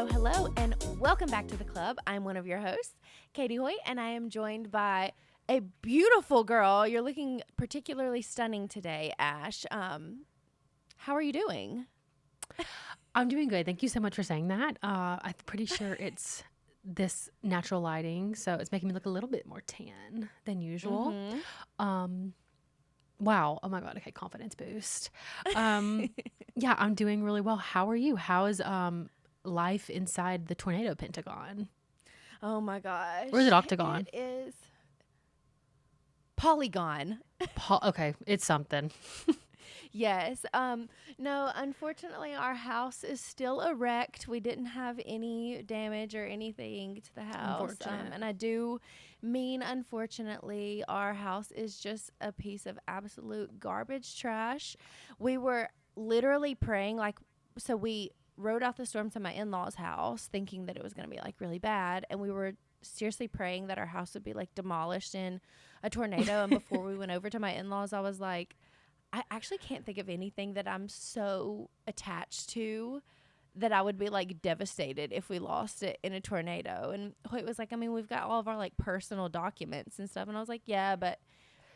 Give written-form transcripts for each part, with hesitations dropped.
Hello, and welcome back to the club. I'm one of your hosts, Katie Hoy, and I am joined by a beautiful girl. You're looking particularly stunning today, Ash. How are you doing? I'm doing good. Thank you so much for saying that. I'm pretty sure it's this natural lighting, so it's making me look a little bit more tan than usual. Wow. Oh my God. Okay. Confidence boost. Yeah, I'm doing really well. How are you? How is life inside the tornado Pentagon? Oh my gosh. Or is it octagon? It is polygon. Okay. It's something. Yes. No, unfortunately, our house is still erect. We didn't have any damage or anything to the house. Unfortunate. And I do mean, unfortunately, our house is just a piece of absolute garbage trash. We were literally praying, so we rode out the storm to my in-laws' house thinking that it was going to be really bad. And we were seriously praying that our house would be demolished in a tornado. And before we went over to my in-laws, I was like, I actually can't think of anything that I'm so attached to that I would be devastated if we lost it in a tornado. And Hoyt was like, I mean, we've got all of our personal documents and stuff. And I was like, yeah, but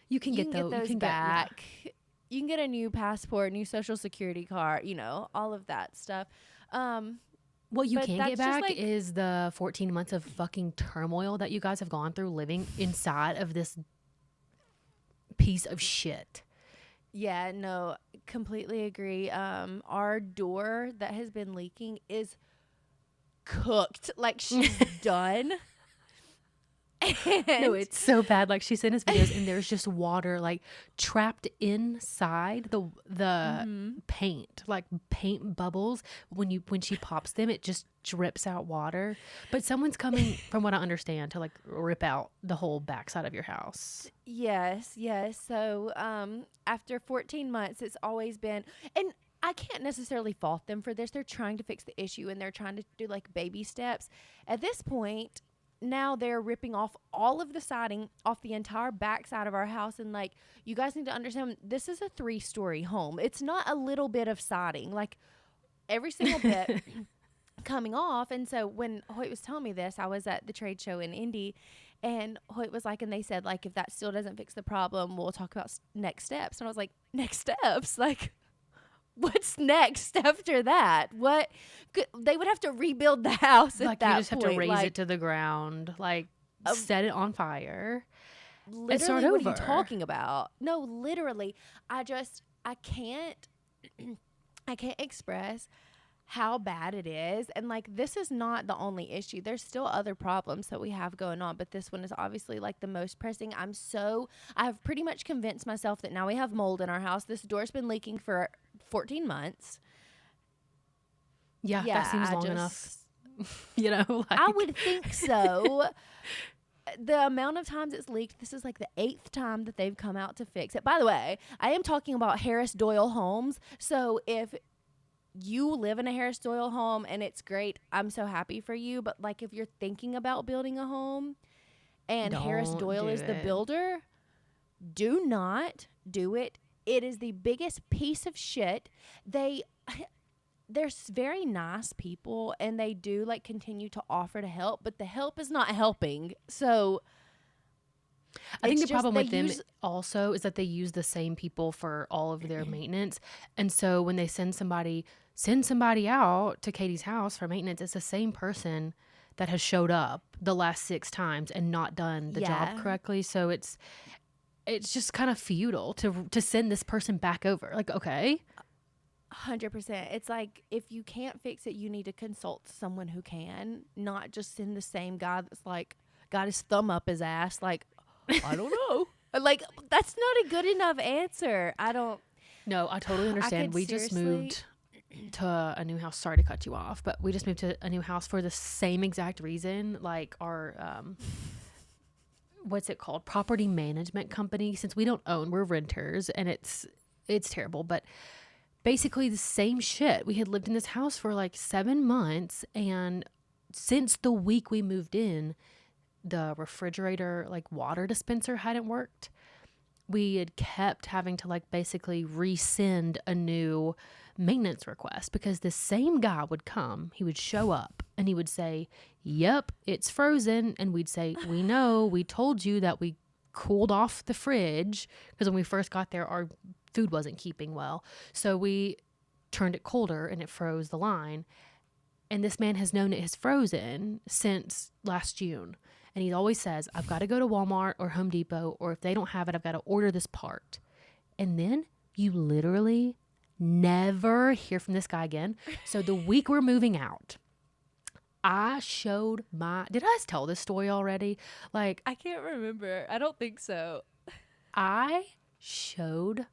You can get those back. You can get a new passport, new social security card, all of that stuff. What you But can that's get just, back is the 14 months of fucking turmoil that you guys have gone through living inside of this piece of shit. Yeah, no, completely agree. Our door that has been leaking is cooked. She's done. No, it's so bad. She sent us videos and there's just water trapped inside the paint, paint bubbles. When she pops them, it just drips out water. But someone's coming, from what I understand, to rip out the whole backside of your house. Yes. So after 14 months, it's always been, and I can't necessarily fault them for this. They're trying to fix the issue and they're trying to do baby steps. At this point, now they're ripping off all of the siding off the entire backside of our house. And you guys need to understand, this is a 3-story home. It's not a little bit of siding, every single bit coming off. And so when Hoyt was telling me this, I was at the trade show in Indy, and Hoyt was and they said, if that still doesn't fix the problem, we'll talk about next steps. And I was like, next steps? What's next after that? They would have to rebuild the house at that You just have point. to raise it to the ground, set it on fire, literally, and start what over. are you talking about? No, literally, I can't express how bad it is. And this is not the only issue. There's still other problems that we have going on, but this one is obviously the most pressing. I've pretty much convinced myself that now we have mold in our house. This door's been leaking for 14 months. Yeah, that seems long enough. I would think so. The amount of times it's leaked, this is the 8th time that they've come out to fix it. By the way, I am talking about Harris Doyle Homes. So if you live in a Harris Doyle home and it's great, I'm so happy for you. But if you're thinking about building a home and Harris Doyle is the builder, do not do it. It is the biggest piece of shit. They're very nice people and they do continue to offer to help, but the help is not helping. So I think the problem with them also is that they use the same people for all of their maintenance. And so when they send somebody out to Katie's house for maintenance, it's the same person that has showed up the last 6 times and not done the job correctly. So it's just kind of futile to send this person back over. Okay. 100%. It's if you can't fix it, you need to consult someone who can, not just send the same guy that's got his thumb up his ass. I don't know. That's not a good enough answer. No, I totally understand. We just moved to a new house. Sorry to cut you off, but we just moved to a new house for the same exact reason. Our what's it called? Property management company. Since we don't own, we're renters, and it's terrible. But basically the same shit. We had lived in this house for 7 months, and since the week we moved in, the refrigerator water dispenser hadn't worked. We had kept having to basically resend a new maintenance request because the same guy would come, he would show up and he would say, yep, it's frozen. And we'd say, we know, we told you that we cooled off the fridge because when we first got there, our food wasn't keeping well. So we turned it colder and it froze the line. And this man has known it has frozen since last June. And he always says, I've got to go to Walmart or Home Depot, or if they don't have it, I've got to order this part. And then you literally never hear from this guy again. So the week we're moving out, I showed did I tell this story already? Like, I can't remember. I don't think so. I showed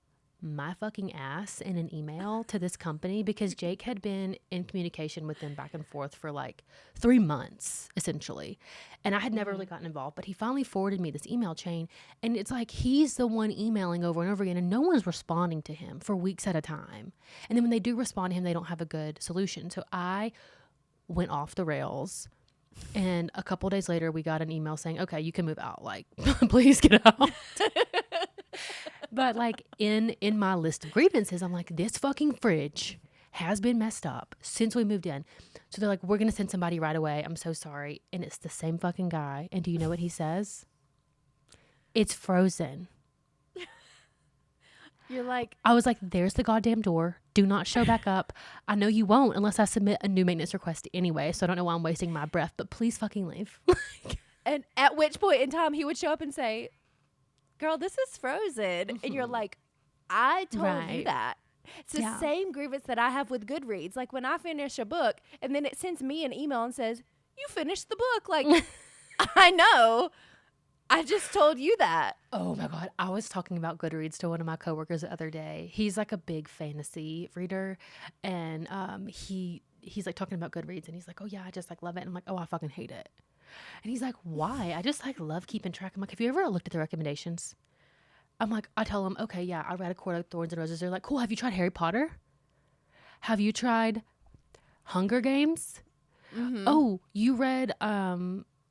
my fucking ass in an email to this company because Jake had been in communication with them back and forth for like 3 months, essentially. And I had never really gotten involved, but he finally forwarded me this email chain. And it's like he's the one emailing over and over again, and no one's responding to him for weeks at a time. And then when they do respond to him, they don't have a good solution. So I went off the rails. And a couple days later, we got an email saying, okay, you can move out. Like, please get out. But like in my list of grievances, I'm like, this fucking fridge has been messed up since we moved in. So they're like, we're going to send somebody right away. I'm so sorry. And it's the same fucking guy. And do you know what he says? It's frozen. You're like, I was like, there's the goddamn door. Do not show back up. I know you won't unless I submit a new maintenance request anyway. So I don't know why I'm wasting my breath, but please fucking leave. and at which point in time he would show up and say, girl, this is frozen. Mm-hmm. And you're like, I told you that. It's the same grievance that I have with Goodreads. Like when I finish a book and then it sends me an email and says, you finished the book. Like, I know. I just told you that. Oh my God. I was talking about Goodreads to one of my coworkers the other day. He's like a big fantasy reader. And he's like talking about Goodreads and he's like, oh yeah, I just like love it. And I'm like, oh, I fucking hate it. And he's like, why? I just like love keeping track. I'm like, have you ever looked at the recommendations? I'm like, I tell them, okay, yeah, I read A Court of Thorns and Roses. They're like, cool. Have you tried Harry Potter? Have you tried Hunger Games? Mm-hmm. Oh, you read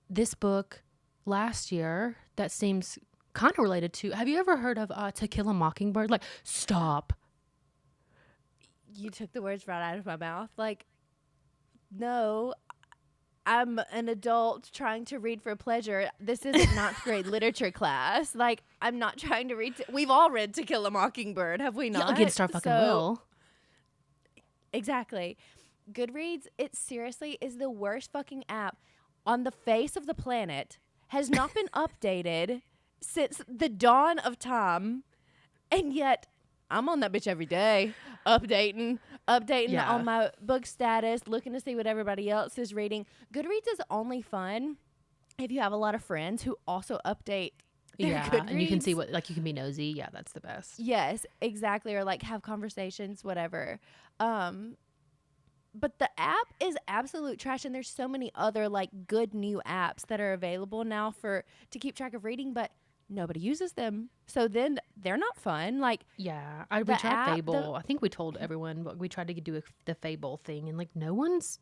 this book last year that seems kind of related to, have you ever heard of To Kill a Mockingbird? Like, stop. You took the words right out of my mouth. Like, no, I'm an adult trying to read for pleasure. This isn't ninth grade literature class. Like, I'm not trying to read. We've all read To Kill a Mockingbird, have we not? Yeah, against our fucking will. Exactly. Goodreads, it seriously is the worst fucking app on the face of the planet. Has not been updated since the dawn of time. And yet, I'm on that bitch every day. Updating on my book status, looking to see what everybody else is reading. Goodreads is only fun if you have a lot of friends who also update their Goodreads. And you can see what, like, you can be nosy. Yeah, that's the best. Yes, exactly. Or, like, have conversations, whatever. But the app is absolute trash, and there's so many other, like, good new apps that are available now to keep track of reading, but nobody uses them. So then they're not fun. Like, yeah, we tried Fable. I think we told everyone, but we tried to do the Fable thing, and like no one's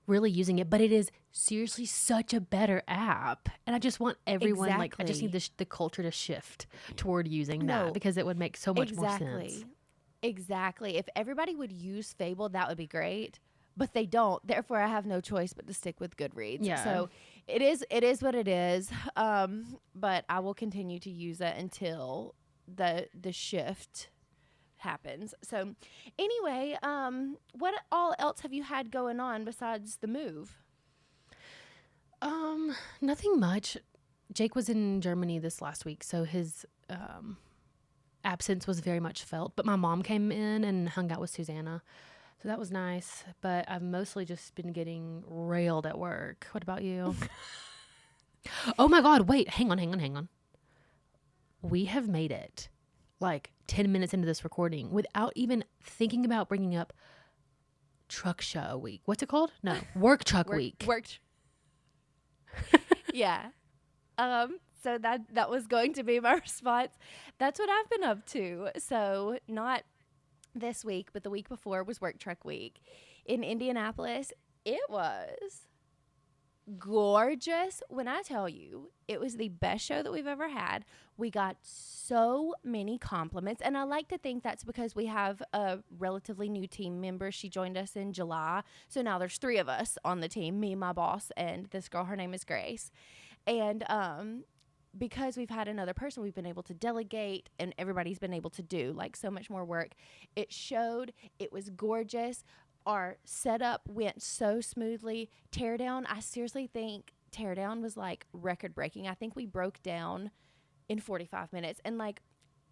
really using it. But it is seriously such a better app, and I just want everyone like I just need the culture to shift toward using that because it would make so much more sense. Exactly. If everybody would use Fable, that would be great. But they don't. Therefore, I have no choice but to stick with Goodreads. Yeah. So it is what it is. But I will continue to use it until the shift happens. So anyway, what all else have you had going on besides the move? Nothing much. Jake was in Germany this last week, so his absence was very much felt. But my mom came in and hung out with Susanna. So that was nice, but I've mostly just been getting railed at work. What about you? Oh my God, wait, hang on. We have made it like 10 minutes into this recording without even thinking about bringing up truck show week. What's it called? No, work truck week. Yeah. So that was going to be my response. That's what I've been up to. So not this week, but the week before was work truck week in Indianapolis. It was gorgeous. When I tell you, it was the best show that we've ever had. We got so many compliments, and I like to think that's because we have a relatively new team member. She joined us in July, so now there's 3 of us on the team, me, my boss, and this girl. Her name is Grace. And because we've had another person, we've been able to delegate, and everybody's been able to do like so much more work. It showed. It was gorgeous. Our setup went so smoothly. Teardown, I seriously think teardown was like record breaking. I think we broke down in 45 minutes. And like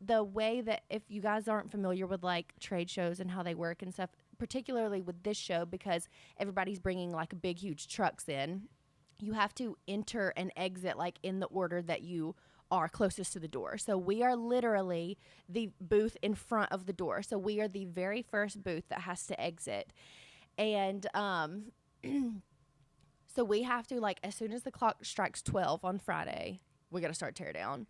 the way that, if you guys aren't familiar with like trade shows and how they work and stuff, particularly with this show, because everybody's bringing like big, huge trucks in, you have to enter and exit like in the order that you are closest to the door. So we are literally the booth in front of the door. So we are the very first booth that has to exit. And so we have to, like, as soon as the clock strikes 12 on Friday, we got to start tear down.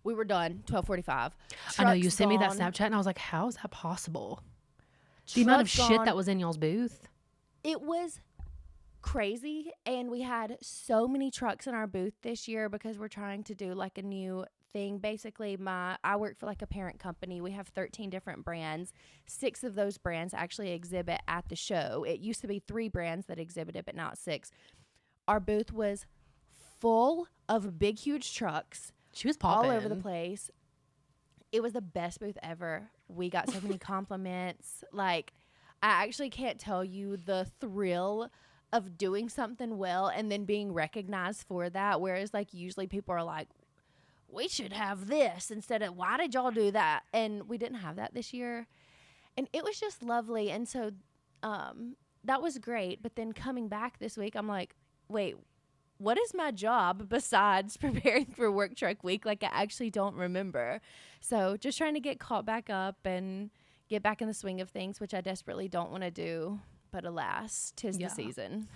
We were done 12:45. I know you sent me that Snapchat, and I was like, "How is that possible?" The amount of shit that was in y'all's booth. It was crazy, and we had so many trucks in our booth this year because we're trying to do like a new thing. Basically, I work for like a parent company. We have 13 different brands. 6 of those brands actually exhibit at the show. It used to be 3 brands that exhibited, but now it's 6. Our booth was full of big, huge trucks. She was popping all over the place. It was the best booth ever. We got so many compliments. Like, I actually can't tell you the thrill of doing something well and then being recognized for that. Whereas, like, usually people are like, we should have this instead of, why did y'all do that? And we didn't have that this year. And it was just lovely. And so that was great. But then coming back this week, I'm like, wait, what is my job besides preparing for Work Truck Week? Like, I actually don't remember. So just trying to get caught back up and get back in the swing of things, which I desperately don't want to do. But alas, 'tis the season.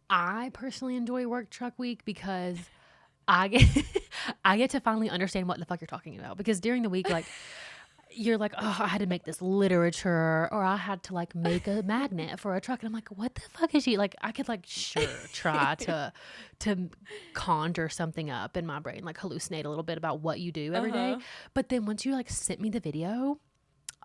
I personally enjoy Work Truck Week because I get to finally understand what the fuck you're talking about. Because during the week, like, you're like, oh, I had to make this literature, or I had to like make a magnet for a truck, and I'm like, what the fuck is she like? I could like try to conjure something up in my brain, like hallucinate a little bit about what you do every day. But then once you like sent me the video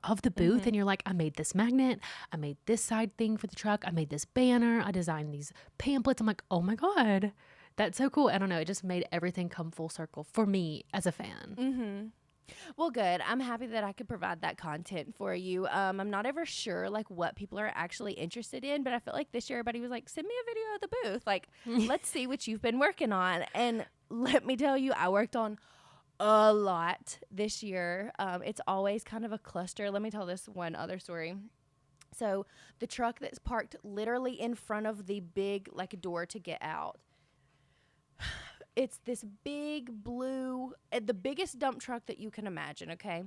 of the booth, and you're like, I made this magnet, I made this side thing for the truck, I made this banner, I designed these pamphlets. I'm like, oh my God, that's so cool. I don't know, it just made everything come full circle for me as a fan. Well, good. I'm happy that I could provide that content for you. I'm not ever sure like what people are actually interested in, but I feel like this year everybody was like, send me a video of the booth. Like, let's see what you've been working on. And let me tell you, I worked on a lot this year. It's always kind of a cluster. Let me tell this one other story. So the truck that's parked literally in front of the big like door to get out, it's this big blue, the biggest dump truck that you can imagine, okay?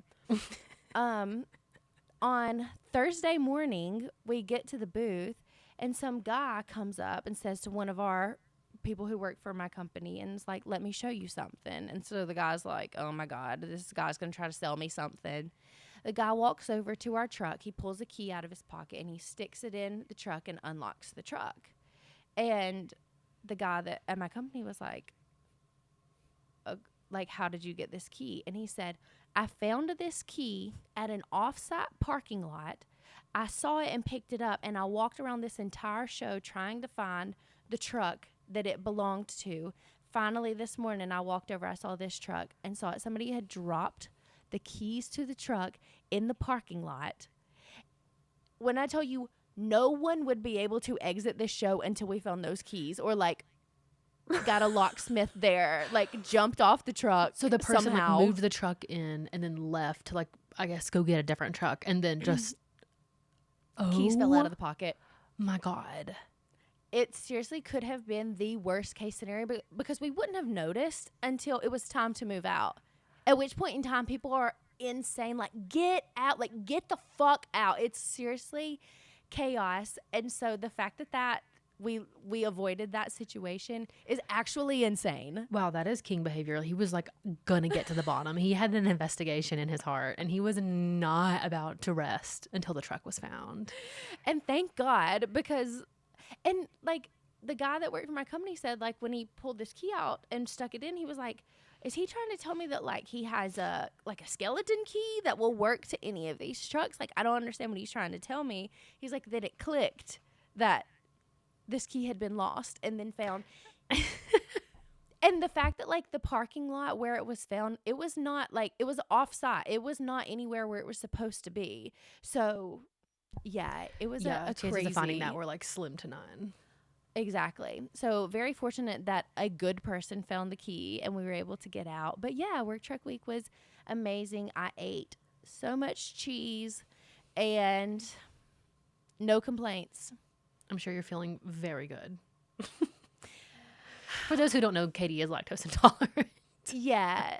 On Thursday morning, we get to the booth, and some guy comes up and says to one of our people who work for my company, and is like, let me show you something. And so the guy's like, oh my God, this guy's going to try to sell me something. The guy walks over to our truck. He pulls a key out of his pocket, and he sticks it in the truck and unlocks the truck. And the guy that at my company was like, how did you get this key? And he said, I found this key at an off-site parking lot. I saw it and picked it up, and I walked around this entire show trying to find the truck that it belonged to. Finally, this morning, I walked over, I saw this truck and saw it. Somebody had dropped the keys to the truck in the parking lot. When I tell you, no one would be able to exit this show until we found those keys, or like got a locksmith there, like jumped off the truck. So the person somehow like moved the truck in and then left to like, I guess, go get a different truck, and then just keys fell out of the pocket. My God. It seriously could have been the worst case scenario, because we wouldn't have noticed until it was time to move out. At which point in time, people are insane. Like, get out. Like, get the fuck out. It's seriously chaos. And so the fact that we avoided that situation is actually insane. Wow, that is king behavior. He was like gonna get to the bottom. He had an investigation in his heart, and he was not about to rest until the truck was found. And thank God, because, and like, the guy that worked for my company said, like, when he pulled this key out and stuck it in, he was like, is he trying to tell me that, like, he has a skeleton key that will work to any of these trucks? Like, I don't understand what he's trying to tell me. He's like, that it clicked that this key had been lost and then found. And the fact that, like, the parking lot where it was found, it was not, like, it was off-site. It was not anywhere where it was supposed to be. So, yeah, it was a chances crazy. of finding that were, like, slim to none. Exactly. So very fortunate that a good person found the key and we were able to get out. But yeah, work truck week was amazing. I ate so much cheese and no complaints. I'm sure you're feeling very good. For those who don't know, Katie is lactose intolerant. Yeah.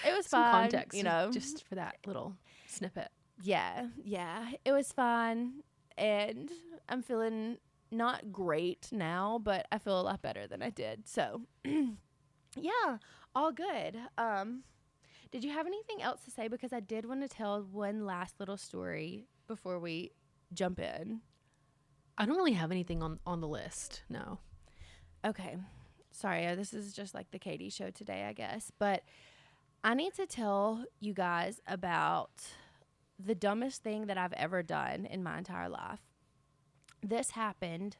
It was Some fun. context, just for that little snippet. Yeah. It was fun. And I'm feeling not great now, but I feel a lot better than I did. So, yeah, all good. Did you have anything else to say? Because I did want to tell one last little story before we jump in. I don't really have anything on the list. No. Okay. Sorry, this is just like the Katie show today, I guess. But I need to tell you guys about the dumbest thing that I've ever done in my entire life. This happened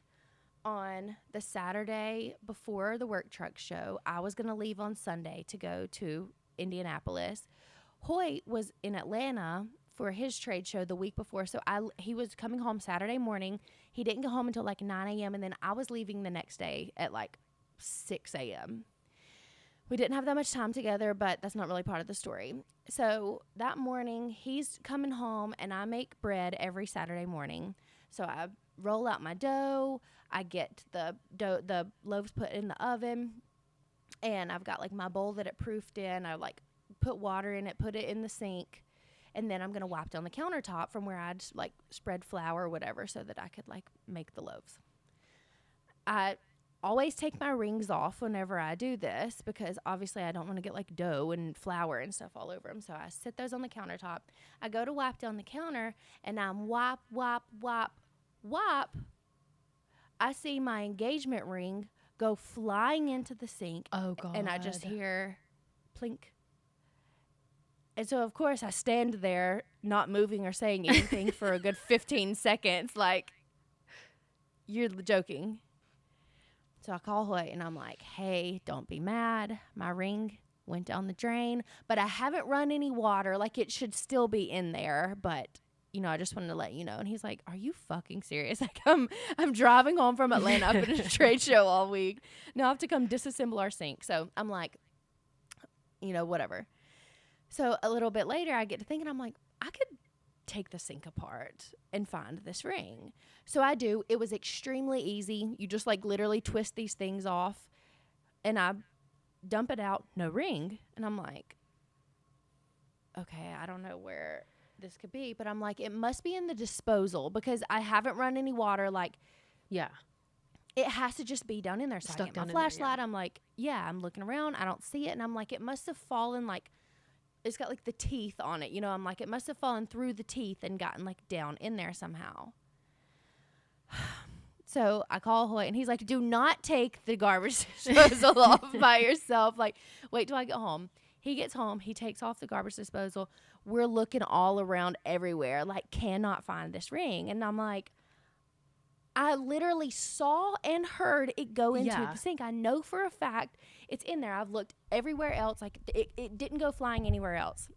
on the Saturday before the work truck show. I was going to leave on Sunday to go to Indianapolis. Hoyt was in Atlanta for his trade show the week before. So he was coming home Saturday morning. He didn't get home until like 9 a.m. And then I was leaving the next day at like 6 a.m. We didn't have that much time together, but that's not really part of the story. So that morning, he's coming home, and I make bread every Saturday morning. So I roll out my dough. I get the loaves put in the oven, and I've got like my bowl that it proofed in. I like put water in it, put it in the sink, and then I'm gonna wipe down the countertop from where I'd like spread flour or whatever so that I could like make the loaves. I always take my rings off whenever I do this because obviously I don't want to get like dough and flour and stuff all over them. So I sit those on the countertop. I go to wipe down the counter, and I'm wipe. I see my engagement ring go flying into the sink. Oh, God. And I just hear plink. And so, of course, I stand there not moving or saying anything for a good 15 seconds. Like, you're joking. So I call Hoyt, and I'm like, hey, don't be mad. My ring went down the drain, but I haven't run any water. Like, it should still be in there, but, you know, I just wanted to let you know. And he's like, are you fucking serious? Like, I'm driving home from Atlanta. I've been at a trade show all week. Now I have to come disassemble our sink. So I'm like, you know, whatever. So a little bit later, I get to thinking, I'm like, I could take the sink apart and find this ring. So I do. It was extremely easy. You just like literally twist these things off, and I dump it out, no ring. And I'm like, okay, I don't know where this could be, but I'm like, it must be in the disposal because I haven't run any water. Like, yeah, it has to just be down in there. So stuck I get down my in there, flashlight. yeah. I'm like, yeah, I'm looking around. I don't see it. And I'm like, it must have fallen like, it's got like the teeth on it. You know, I'm like, it must have fallen through the teeth and gotten like down in there somehow. So I call Hoyt, and he's like, do not take the garbage disposal off by yourself. Like, wait till I get home. He gets home. He takes off the garbage disposal. We're looking all around everywhere, like, cannot find this ring. And I'm like, I literally saw and heard it go into the sink. I know for a fact it's in there. I've looked everywhere else. Like, it didn't go flying anywhere else.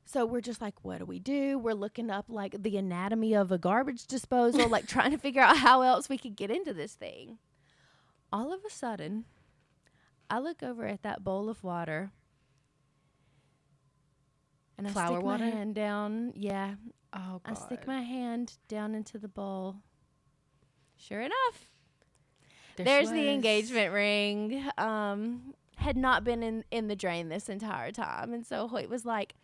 So we're just like, what do we do? We're looking up, like, the anatomy of a garbage disposal, like, trying to figure out how else we could get into this thing. All of a sudden, I look over at that bowl of water, and I stick my hand down. Yeah. Oh, God. I stick my hand down into the bowl. Sure enough, there's the engagement ring. Had not been in the drain this entire time. And so Hoyt was like,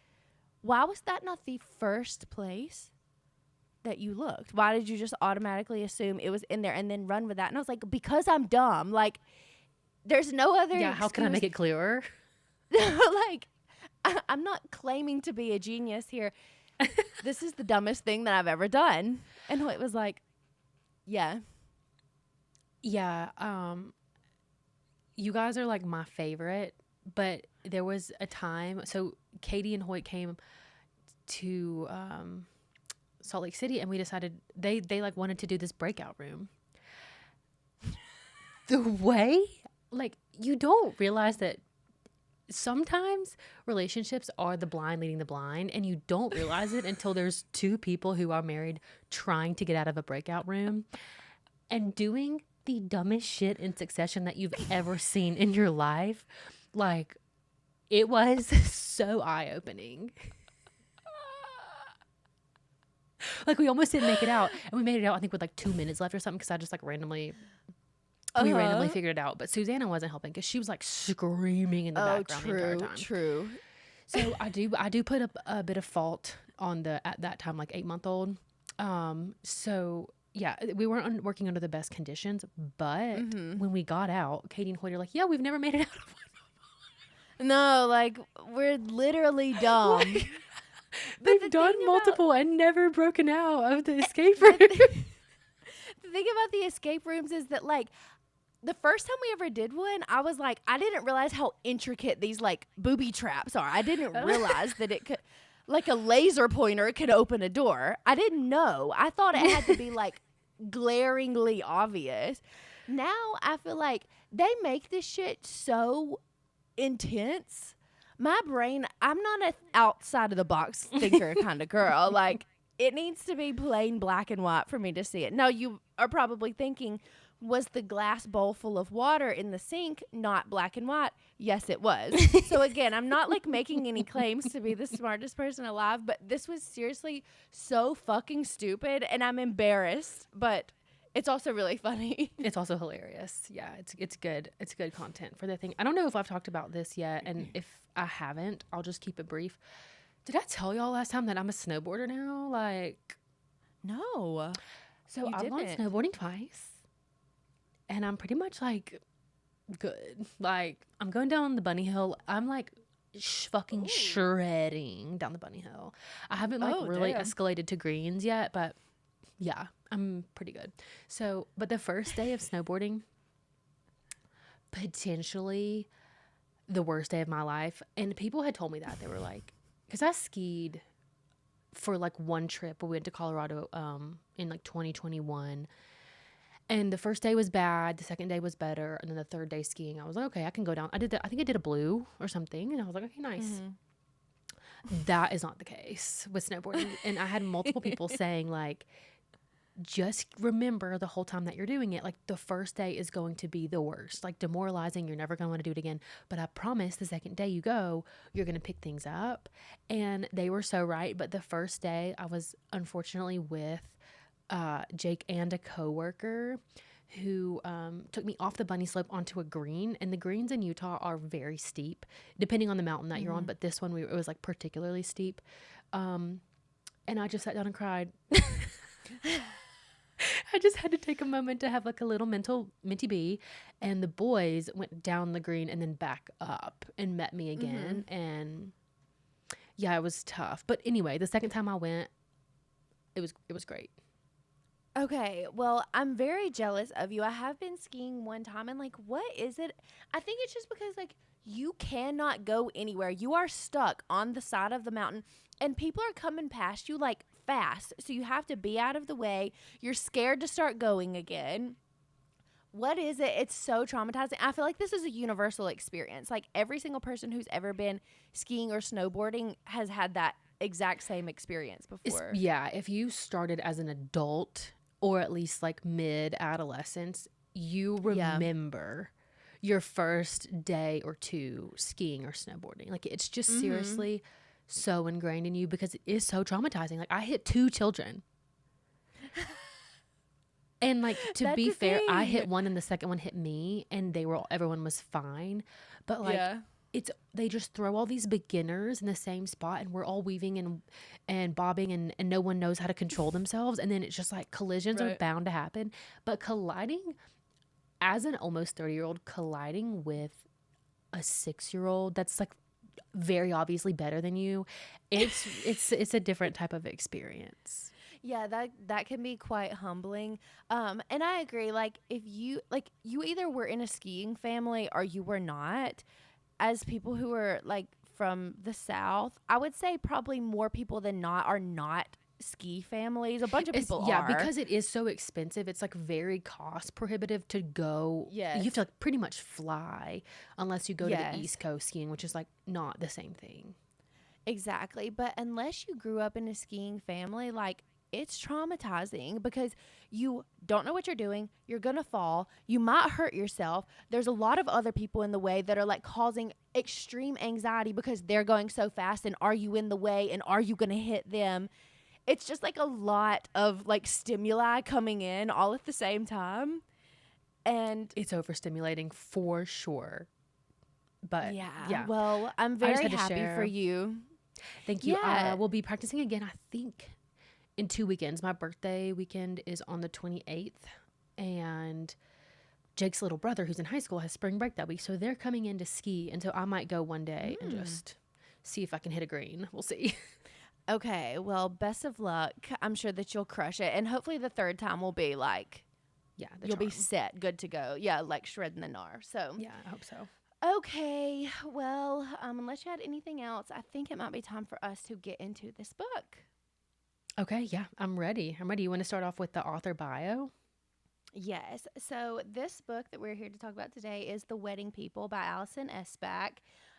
why was that not the first place that you looked? Why did you just automatically assume it was in there and then run with that? And I was like, because I'm dumb. Like, there's no other Yeah, how can I make it clearer? Like, I'm not claiming to be a genius here. This is the dumbest thing that I've ever done. And Hoyt was like, yeah, Yeah. You guys are like my favorite, but there was a time. So Katie and Hoyt came to Salt Lake City, and we decided they like wanted to do this breakout room. The way, like, you don't realize that sometimes relationships are the blind leading the blind, and you don't realize it until there's two people who are married trying to get out of a breakout room and doing the dumbest shit in succession that you've ever seen in your life. Like, it was so eye-opening. Like, we almost didn't make it out, and we made it out I think with like 2 minutes left or something, because I just like randomly figured it out. But Susanna wasn't helping because she was like screaming in the background the entire time. True. So I do put a bit of fault on the at that time like 8-month-old. So yeah, we weren't working under the best conditions, but when we got out, Katie and Hoyt are like, yeah, we've never made it out of one. No, like, we're literally dumb. Like, they've done multiple and never broken out of the escape room. The thing about the escape rooms is that, like, the first time we ever did one, I was like, I didn't realize how intricate these like booby traps are. I didn't realize that it could, like a laser pointer could open a door. I didn't know. I thought it had to be like glaringly obvious. Now I feel like they make this shit so intense. My brain, I'm not an outside of the box thinker kind of girl. Like, it needs to be plain black and white for me to see it. Now, you are probably thinking, was the glass bowl full of water in the sink not black and white? Yes, it was. So again, I'm not like making any claims to be the smartest person alive, but this was seriously so fucking stupid, and I'm embarrassed, but it's also really funny. It's also hilarious. Yeah, it's good. It's good content for the thing. I don't know if I've talked about this yet, and if I haven't, I'll just keep it brief. Did I tell y'all last time that I'm a snowboarder now? Like, no. So I've gone snowboarding twice, and I'm pretty much like good. Like, I'm going down the bunny hill. I'm like fucking shredding down the bunny hill. I haven't like really escalated to greens yet, but yeah, I'm pretty good. So, but the first day of snowboarding, potentially the worst day of my life. And people had told me that. They were like, because I skied for like one trip. We went to Colorado in like 2021. And the first day was bad. The second day was better. And then the third day skiing, I was like, okay, I can go down. I think I did a blue or something. And I was like, okay, nice. Mm-hmm. That is not the case with snowboarding. And I had multiple people saying like, just remember the whole time that you're doing it, like the first day is going to be the worst, like demoralizing. You're never going to want to do it again. But I promise the second day you go, you're going to pick things up. And they were so right. But the first day I was unfortunately with Jake and a coworker who took me off the bunny slope onto a green. And the greens in Utah are very steep, depending on the mountain that you're on. But this one, it was like particularly steep. And I just sat down and cried. I just had to take a moment to have like a little minty bee, and the boys went down the green and then back up and met me again. And yeah, it was tough. But anyway, the second time I went, it was great. Okay, well, I'm very jealous of you. I have been skiing one time, and like, what is it? I think it's just because like you cannot go anywhere. You are stuck on the side of the mountain, and people are coming past you like fast. So you have to be out of the way. You're scared to start going again. What is it? It's so traumatizing. I feel like this is a universal experience. Like every single person who's ever been skiing or snowboarding has had that exact same experience before. Yeah, if you started as an adult or at least like mid-adolescence, you remember your first day or two skiing or snowboarding. Like it's just seriously so ingrained in you because it is so traumatizing. Like I hit 2 children. And like to be fair, I hit one and the second one hit me, and everyone was fine. But like they just throw all these beginners in the same spot, and we're all weaving and bobbing, and no one knows how to control themselves, and then it's just like collisions are bound to happen. But colliding as an almost 30-year-old, colliding with a 6-year-old that's like very obviously better than you, it's a different type of experience. Yeah, that can be quite humbling. And I agree. Like, if you you either were in a skiing family or you were not. As people who are like from the South, I would say probably more people than not are not ski families. A bunch of people Yeah, are. because it is so expensive. It's like very cost prohibitive to go. You have Yes. to like pretty much fly unless you go to the Yes. East Coast skiing, which is like not the same thing. Exactly. But unless you grew up in a skiing family, like it's traumatizing because you don't know what you're doing. You're going to fall. You might hurt yourself. There's a lot of other people in the way that are like causing extreme anxiety because they're going so fast. And are you in the way? And are you going to hit them? It's just like a lot of like stimuli coming in all at the same time. And It's overstimulating for sure. But yeah, yeah, well, I'm I just very had to happy for share. you. Thank you. Yeah. We'll be practicing again, I think, in 2 weekends. My birthday weekend is on the 28th. And Jake's little brother, who's in high school, has spring break that week. So they're coming in to ski. And so I might go one day and just see if I can hit a green. We'll see. Okay, well, best of luck. I'm sure that you'll crush it. And hopefully the third time will be like, Yeah, the you'll be charm. set, good to go. Yeah, like shredding the gnar. So, Yeah, I hope so. okay, well, unless you had anything else, I think it might be time for us to get into this book. Okay, yeah, I'm ready. I'm ready. You want to start off with the author bio? Yes. So this book that we're here to talk about today is The Wedding People by Alison Espach.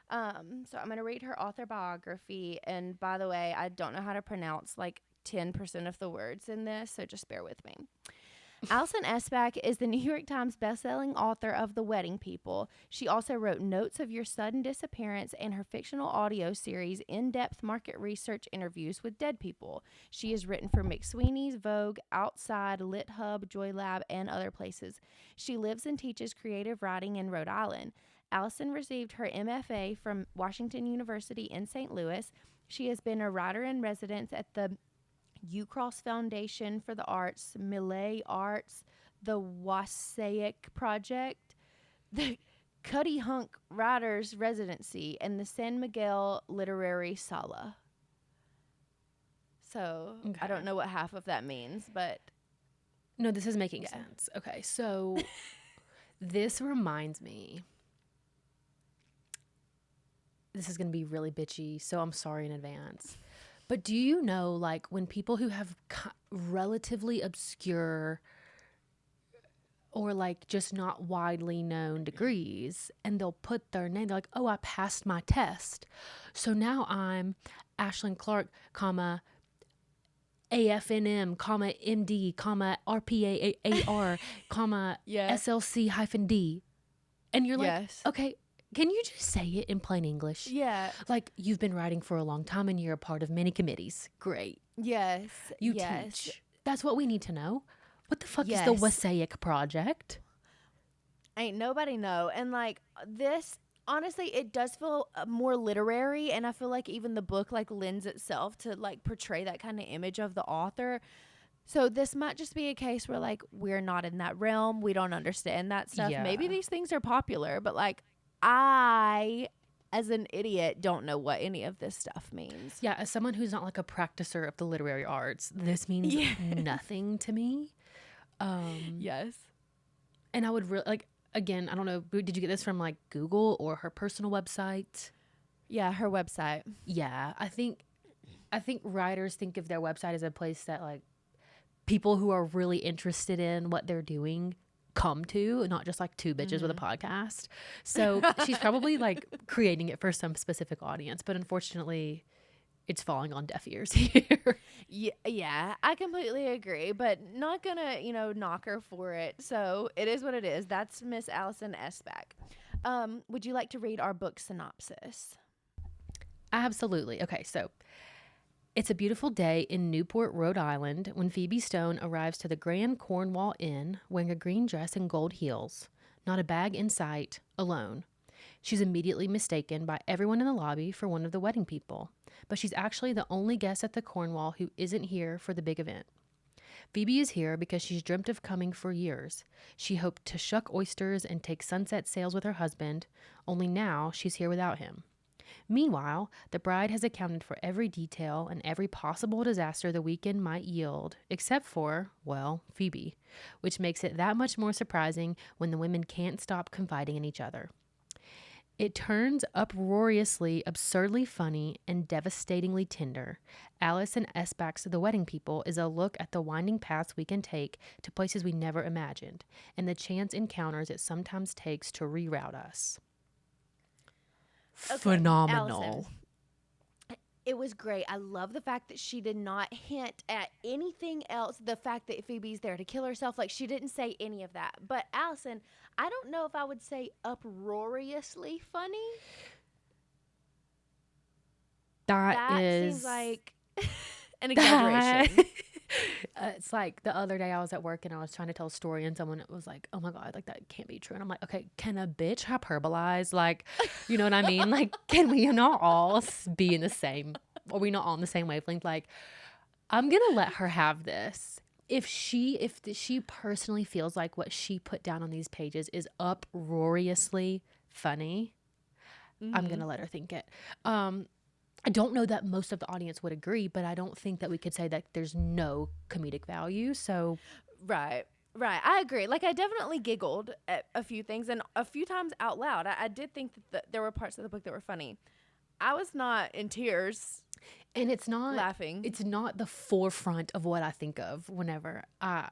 So I'm going to read her author biography. And by the way, I don't know how to pronounce like 10% of the words in this, so just bear with me. Alison Espach is the New York Times bestselling author of The Wedding People. She also wrote Notes of Your Sudden Disappearance and her fictional audio series, In-Depth Market Research Interviews with Dead People. She has written for McSweeney's, Vogue, Outside, Lit Hub, Joy Lab, and other places. She lives and teaches creative writing in Rhode Island. Alison received her MFA from Washington University in St. Louis. She has been a writer in residence at the UCross Foundation for the Arts, Millet Arts, the Wasaic Project, the Cuddy Hunk Writers Residency, and the San Miguel Literary Sala. So Okay. I don't know what half of that means, but No, this is making sense. Okay, so this reminds me. This is going to be really bitchy, so I'm sorry in advance. But do you know, like, when people who have relatively obscure or like just not widely known degrees, and they'll put their name, they're like, oh, I passed my test. So now I'm Ashlyn Clark, comma, AFNM, comma, MD, comma, RPAAR, comma, SLC-D. And you're like, okay, can you just say it in plain English? Yeah. Like, you've been writing for a long time and you're a part of many committees. Great. Yes. You teach. That's what we need to know. What the fuck is the Wasaic Project? Ain't nobody know. And like this, honestly, it does feel more literary. And I feel like even the book like lends itself to like portray that kind of image of the author. So this might just be a case where like we're not in that realm. We don't understand that stuff. Yeah. Maybe these things are popular, but like I, as an idiot, don't know what any of this stuff means. Yeah, as someone who's not like a practicer of the literary arts, this means nothing to me. Yes. And I would really like, again, I don't know, did you get this from like Google or her personal website? Yeah, her website. Yeah, I think writers think of their website as a place that like people who are really interested in what they're doing come to, not just like two bitches with a podcast. So she's probably like creating it for some specific audience, but unfortunately it's falling on deaf ears here. Yeah, I completely agree, but not gonna, knock her for it. So it is what it is. That's Miss Alison Espach. Would you like to read our book synopsis? Absolutely. Okay, so it's a beautiful day in Newport, Rhode Island, when Phoebe Stone arrives to the Grand Cornwall Inn wearing a green dress and gold heels, not a bag in sight, alone. She's immediately mistaken by everyone in the lobby for one of the wedding people, but she's actually the only guest at the Cornwall who isn't here for the big event. Phoebe is here because she's dreamt of coming for years. She hoped to shuck oysters and take sunset sails with her husband, only now she's here without him. Meanwhile, the bride has accounted for every detail and every possible disaster the weekend might yield, except for, well, Phoebe, which makes it that much more surprising when the women can't stop confiding in each other. It turns uproariously, absurdly funny, and devastatingly tender. Alison Espach's The Wedding People is a look at the winding paths we can take to places we never imagined, and the chance encounters it sometimes takes to reroute us. Okay, Phenomenal. Allison, it was great. I love the fact that she did not hint at anything else. The fact that Phoebe's there to kill herself, like she didn't say any of that. But Allison, I don't know if I would say uproariously funny. That seems like an exaggeration. It's like the other day I was at work and I was trying to tell a story and someone was like, oh my God, like that can't be true. And I'm like, okay, can a bitch hyperbolize? Like, you know what I mean? Like, can we not all be in the same, are we not on the same wavelength? Like, I'm going to let her have this. If she personally feels like what she put down on these pages is uproariously funny, I'm going to let her think it. I don't know that most of the audience would agree, but I don't think that we could say that there's no comedic value. So, right. I agree. Like, I definitely giggled at a few things and a few times out loud. I did think that there were parts of the book that were funny. I was not in tears. And it's not laughing. It's not the forefront of what I think of whenever I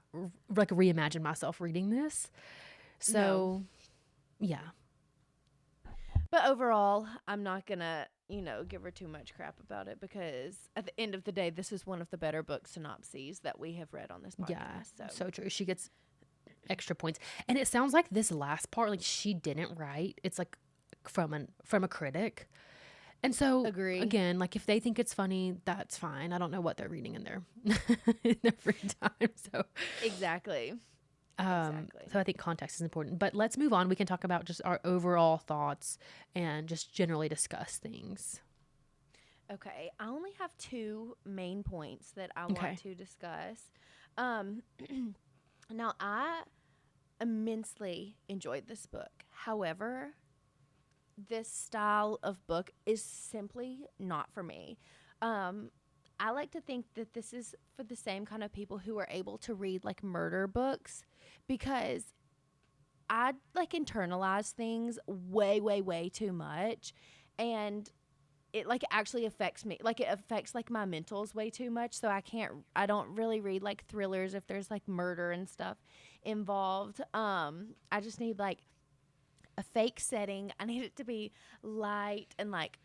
like reimagine myself reading this. So, yeah. But overall, I'm not going to, give her too much crap about it because at the end of the day, this is one of the better book synopses that we have read on this podcast. Yeah, so true. She gets extra points. And it sounds like this last part, like she didn't write. It's like from a critic. And so, agree. Again, like if they think it's funny, that's fine. I don't know what they're reading in their free time. So exactly. So I think context is important. But let's move on. We can talk about just our overall thoughts and just generally discuss things. Okay. I only have 2 main points that I want to discuss. Now, I immensely enjoyed this book. However, this style of book is simply not for me. I like to think that this is for the same kind of people who are able to read like murder books, because I like internalize things way, way, way too much, and it like actually affects me. Like it affects like my mentals way too much. So I don't really read like thrillers if there's like murder and stuff involved. I just need like a fake setting. I need it to be light, and like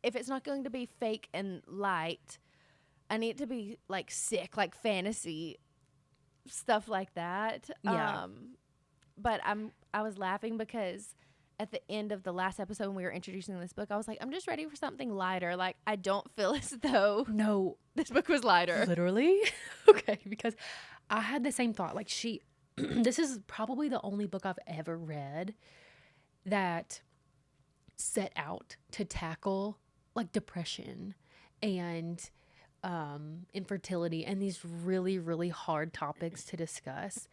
if it's not going to be fake and light, I need it to be like sick, like fantasy stuff like that. Yeah. But I was laughing because at the end of the last episode when we were introducing this book, I was like, I'm just ready for something lighter. Like I don't feel as though this book was lighter. Literally. Okay, because I had the same thought. Like this is probably the only book I've ever read that set out to tackle like depression and infertility and these really, really hard topics to discuss.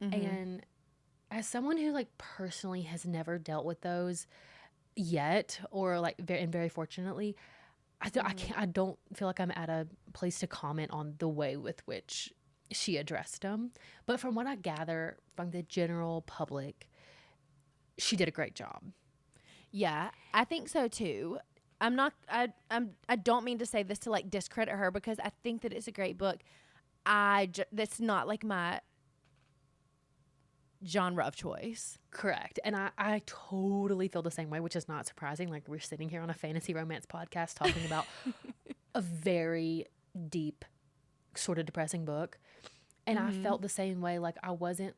Mm-hmm. And as someone who like personally has never dealt with those yet, or like very fortunately, I don't feel like I'm at a place to comment on the way with which she addressed them. But from what I gather from the general public, she did a great job. Yeah, I think so too. I don't mean to say this to like discredit her, because I think that it's a great book. That's not like my genre of choice. Correct. And I totally feel the same way, which is not surprising. Like we're sitting here on a fantasy romance podcast talking about a very deep, sort of depressing book. And I felt the same way. Like I wasn't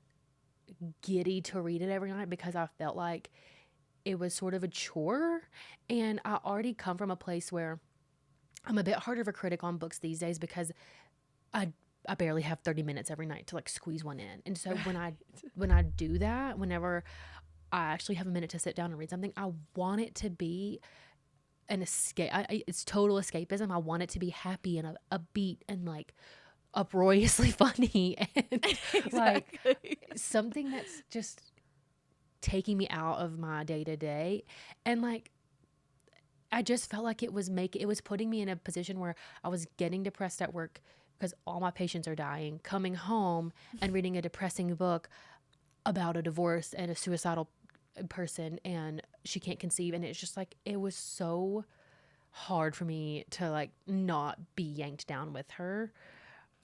giddy to read it every night because I felt like it was sort of a chore. And I already come from a place where I'm a bit harder of a critic on books these days because I barely have 30 minutes every night to like squeeze one in. And so when I do that, whenever I actually have a minute to sit down and read something, I want it to be an escape. It's total escapism. I want it to be happy and upbeat and like uproariously funny and like something that's just taking me out of my day to day. And like I just felt like it was putting me in a position where I was getting depressed at work because all my patients are dying, coming home and reading a depressing book about a divorce and a suicidal person, and she can't conceive. And it's just like, it was so hard for me to like not be yanked down with her.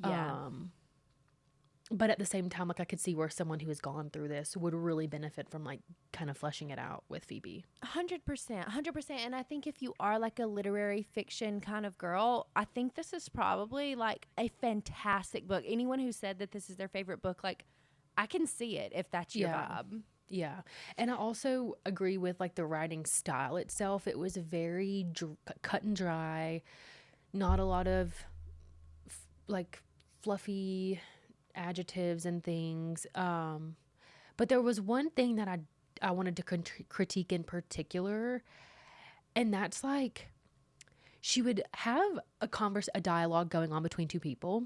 Yeah. But at the same time, like I could see where someone who has gone through this would really benefit from like kind of fleshing it out with Phoebe. 100%. 100%. And I think if you are like a literary fiction kind of girl, I think this is probably like a fantastic book. Anyone who said that this is their favorite book, like, I can see it if that's your vibe. Yeah. And I also agree with like the writing style itself. It was very cut and dry, not a lot of like fluffy adjectives and things. But there was one thing that I wanted to critique in particular, and that's like she would have a dialogue going on between two people,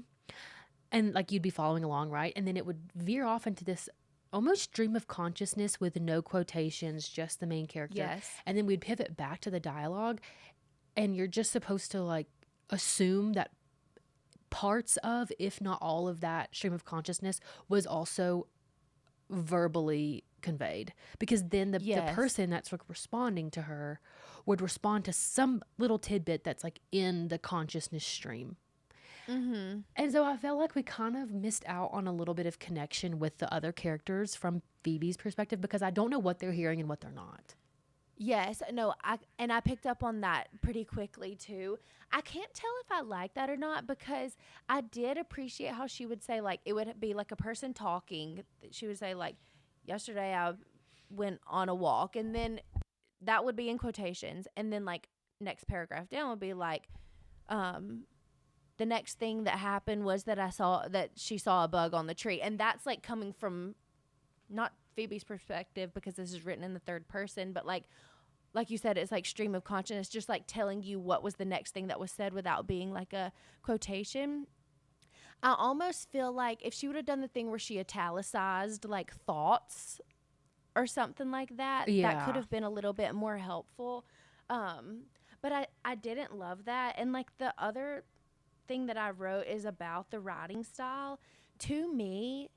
and like you'd be following along, right? And then it would veer off into this almost stream of consciousness with no quotations, just the main character. Yes. And then we'd pivot back to the dialogue, and you're just supposed to like assume that parts of, if not all of that stream of consciousness was also verbally conveyed, because then the person that's like responding to her would respond to some little tidbit that's like in the consciousness stream. Mm-hmm. And so I felt like we kind of missed out on a little bit of connection with the other characters from Phoebe's perspective, because I don't know what they're hearing and what they're not. Yes, no, I picked up on that pretty quickly too. I can't tell if I like that or not, because I did appreciate how she would say, like, it would be like a person talking. She would say, like, yesterday I went on a walk, and then that would be in quotations, and then like next paragraph down would be like, the next thing that happened was that she saw a bug on the tree, and that's like coming from not Phoebe's perspective, because this is written in the third person, but like you said, it's like stream of consciousness, just like telling you what was the next thing that was said without being like a quotation. I almost feel like if she would have done the thing where she italicized like thoughts or something like that, that could have been a little bit more helpful. But I didn't love that. And like the other thing that I wrote is about the writing style. To me,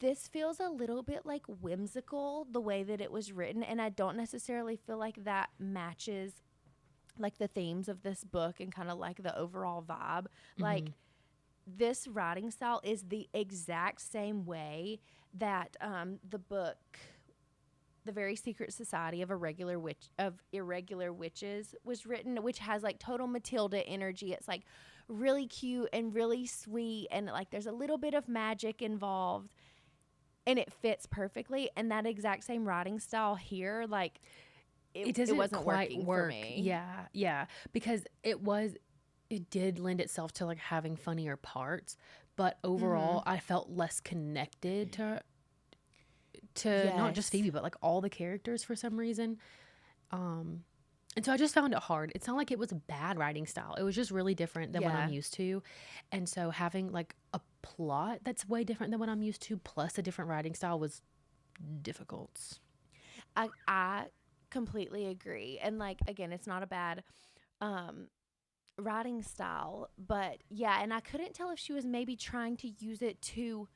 this feels a little bit like whimsical, the way that it was written, and I don't necessarily feel like that matches like the themes of this book and kind of like the overall vibe. Mm-hmm. Like, this writing style is the exact same way that the book The Very Secret Society of Irregular Witches was written, which has like total Matilda energy. It's like really cute and really sweet, and like there's a little bit of magic involved. And it fits perfectly. And that exact same writing style here, like, it wasn't quite working for me. Yeah. Because it did lend itself to like having funnier parts, but overall I felt less connected to not just Phoebe, but like all the characters for some reason. And so I just found it hard. It's not like it was a bad writing style. It was just really different than what I'm used to. And so having like a plot that's way different than what I'm used to, plus a different writing style, was difficult. I completely agree. And like, again, it's not a bad writing style, but yeah, and I couldn't tell if she was maybe trying to use it to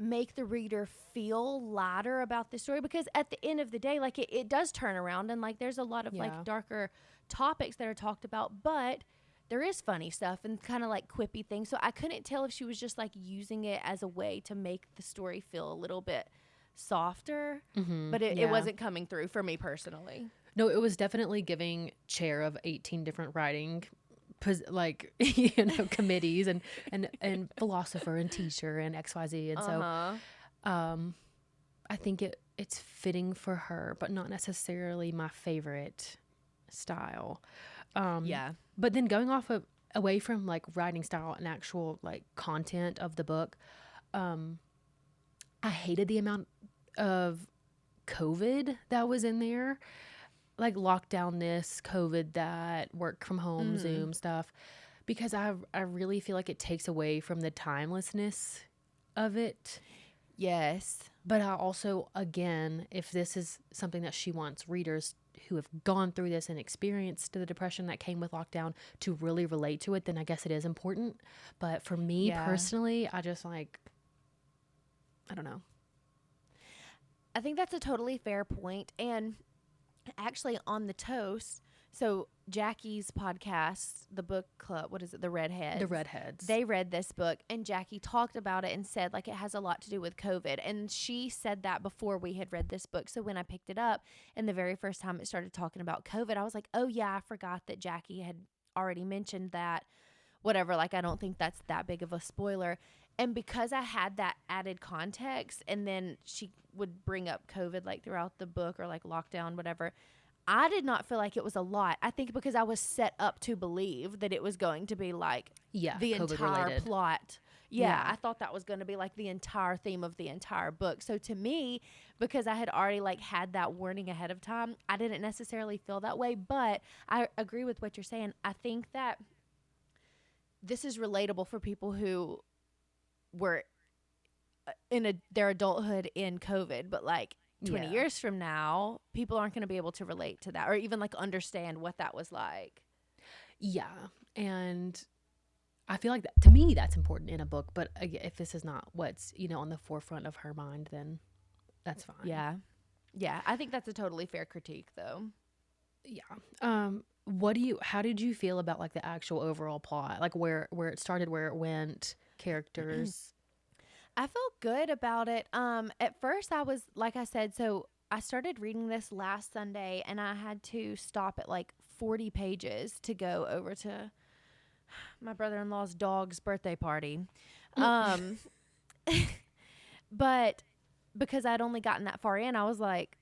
make the reader feel lighter about the story, because at the end of the day, like it does turn around, and like there's a lot of like darker topics that are talked about, but there is funny stuff and kind of like quippy things. So I couldn't tell if she was just like using it as a way to make the story feel a little bit softer, but it wasn't coming through for me personally. No, it was definitely giving chair of 18 different writing like committees and philosopher and teacher and XYZ, and so I think it's fitting for her, but not necessarily my favorite style. But then going away from like writing style and actual like content of the book, I hated the amount of COVID that was in there. Like lockdown this, COVID that, work from home, Zoom stuff, because I really feel like it takes away from the timelessness of it. Yes. But I also, again, if this is something that she wants readers who have gone through this and experienced the depression that came with lockdown to really relate to it, then I guess it is important. But for me personally, I just like, I don't know. I think that's a totally fair point. And actually on the toast, so Jackie's podcast, the book club, what is it? The Redheads. They read this book and Jackie talked about it and said like it has a lot to do with COVID. And she said that before we had read this book. So when I picked it up and the very first time it started talking about COVID, I was like, oh yeah, I forgot that Jackie had already mentioned that. Whatever, like I don't think that's that big of a spoiler. And because I had that added context and then she would bring up COVID like throughout the book or like lockdown, whatever, I did not feel like it was a lot. I think because I was set up to believe that it was going to be like the COVID entire related plot. Yeah, I thought that was going to be like the entire theme of the entire book. So to me, because I had already like had that warning ahead of time, I didn't necessarily feel that way. But I agree with what you're saying. I think that this is relatable for people who were in their adulthood in COVID, but like 20 years from now, people aren't going to be able to relate to that or even like understand what that was like. Yeah. And I feel like that, to me, that's important in a book. But again, if this is not what's, on the forefront of her mind, then that's fine. Yeah. Yeah. I think that's a totally fair critique though. Yeah. How did you feel about like the actual overall plot? Like where it started, where it went, characters? I felt good about it. At first I was, like I said, so I started reading this last Sunday and I had to stop at like 40 pages to go over to my brother-in-law's dog's birthday party. But because I'd only gotten that far in, I was like,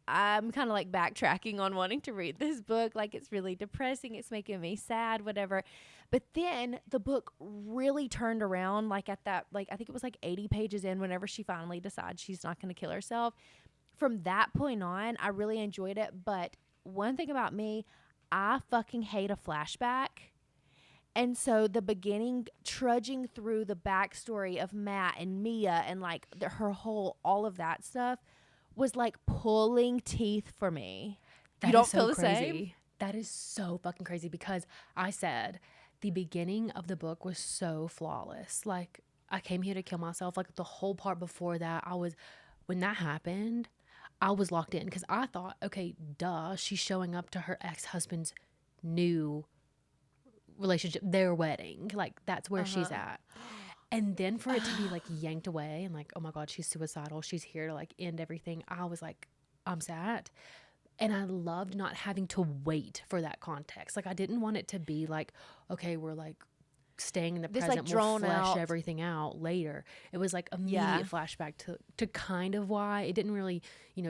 I'm kind of like backtracking on wanting to read this book. Like it's really depressing. It's making me sad, whatever. But then the book really turned around like at that, like I think it was like 80 pages in whenever she finally decides she's not going to kill herself. From that point on, I really enjoyed it. But one thing about me, I fucking hate a flashback. And so the beginning, trudging through the backstory of Matt and Mia and like all of that stuff was like pulling teeth for me. You don't feel the same? That is so fucking crazy because I said the beginning of the book was so flawless. Like I came here to kill myself. Like the whole part before that, when that happened, I was locked in because I thought, okay, duh, she's showing up to her ex-husband's new relationship, their wedding. Like that's where she's at. And then for it to be like yanked away and like, oh my God, she's suicidal. She's here to like end everything. I was like, I'm sad. And I loved not having to wait for that context. Like I didn't want it to be like, okay, we're like staying in the present, like we'll flesh everything out later. It was like immediate flashback to kind of why. It didn't really,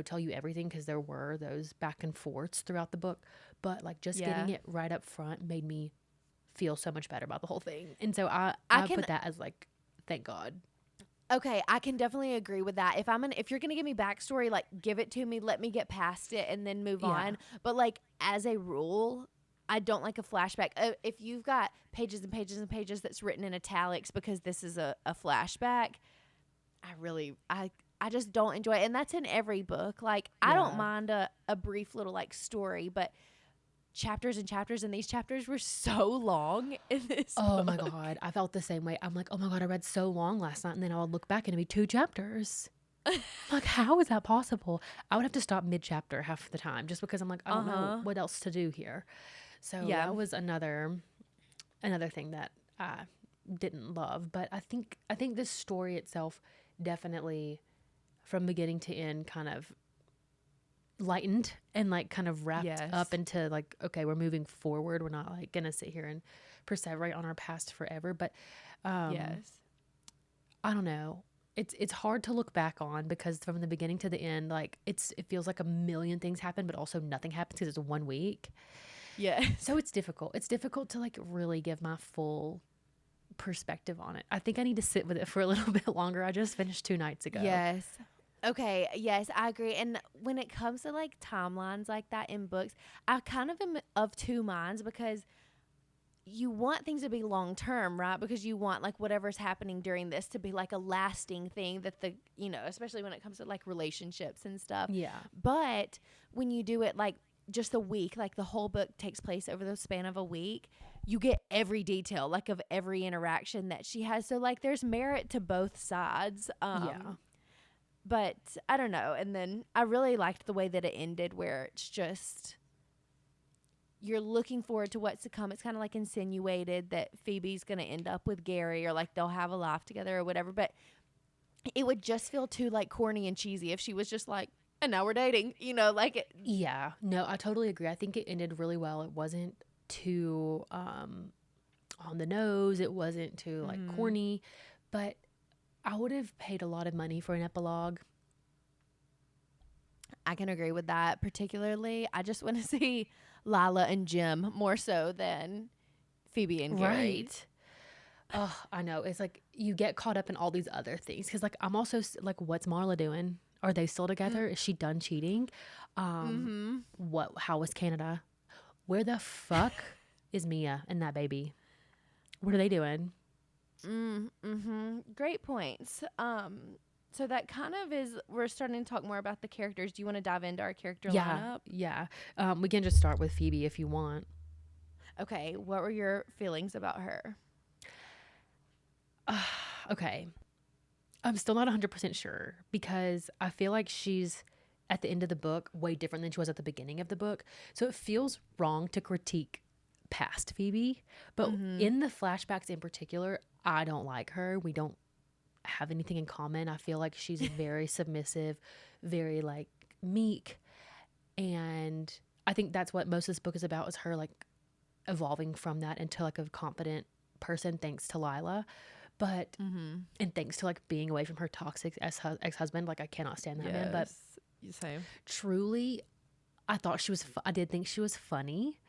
tell you everything because there were those back and forths throughout the book. But like just getting it right up front made me feel so much better about the whole thing. And so I put that as like, thank God. Okay, I can definitely agree with that. If you're gonna give me backstory, like give it to me, let me get past it and then move on. But like as a rule, I don't like a flashback. If you've got pages and pages and pages that's written in italics because this is a flashback, I just don't enjoy it. And that's in every book. Like I don't mind a brief little like story, but chapters and chapters, and these chapters were so long in this book. My God, I felt the same way. I'm like, oh my God, I read so long last night, and then I would look back and it'd be 2 chapters. Like, how is that possible? I would have to stop mid-chapter half the time just because I'm like, I don't know what else to do here. So that was another thing that I didn't love. But I think this story itself definitely, from beginning to end, kind of lightened and like kind of wrapped up into like, okay, we're moving forward. We're not like gonna sit here and perseverate on our past forever. But I don't know. It's hard to look back on because from the beginning to the end, like it feels like a million things happen, but also nothing happens because it's 1 week. Yeah. So it's difficult. It's difficult to like really give my full perspective on it. I think I need to sit with it for a little bit longer. I just finished 2 nights ago. Yes. Okay, yes, I agree. And when it comes to like timelines like that in books, I kind of am of 2 minds because you want things to be long term, right? Because you want like whatever's happening during this to be like a lasting thing that especially when it comes to like relationships and stuff. Yeah. But when you do it like just a week, like the whole book takes place over the span of a week, you get every detail like of every interaction that she has. So like there's merit to both sides. But I don't know. And then I really liked the way that it ended, where it's just you're looking forward to what's to come. It's kind of like insinuated that Phoebe's going to end up with Gary, or like they'll have a life together or whatever. But it would just feel too like corny and cheesy if she was just like, and now we're dating, like it. Yeah, no, I totally agree. I think it ended really well. It wasn't too on the nose. It wasn't too like corny, but I would have paid a lot of money for an epilogue. I can agree with that. Particularly, I just want to see Lila and Jim more so than Phoebe and Gary. Right. Oh, I know. It's like you get caught up in all these other things. Because like I'm also like, what's Marla doing? Are they still together? Is she done cheating? How was Canada? Where the fuck is Mia and that baby? What are they doing? Great points. So that kind of is, we're starting to talk more about the characters. Do you want to dive into our character lineup? Yeah. We can just start with Phoebe if you want. Okay. What were your feelings about her? Okay. I'm still not 100% sure, because I feel like she's at the end of the book way different than she was at the beginning of the book. So it feels wrong to critique past Phoebe, but in the flashbacks in particular, I don't like her. We don't have anything in common. I feel like she's very submissive, very like meek, and I think that's what most of this book is about, is her like evolving from that into like a confident person thanks to Lila. But and thanks to like being away from her toxic ex-husband. Like I cannot stand that man, but same. Truly I thought she was I did think she was funny.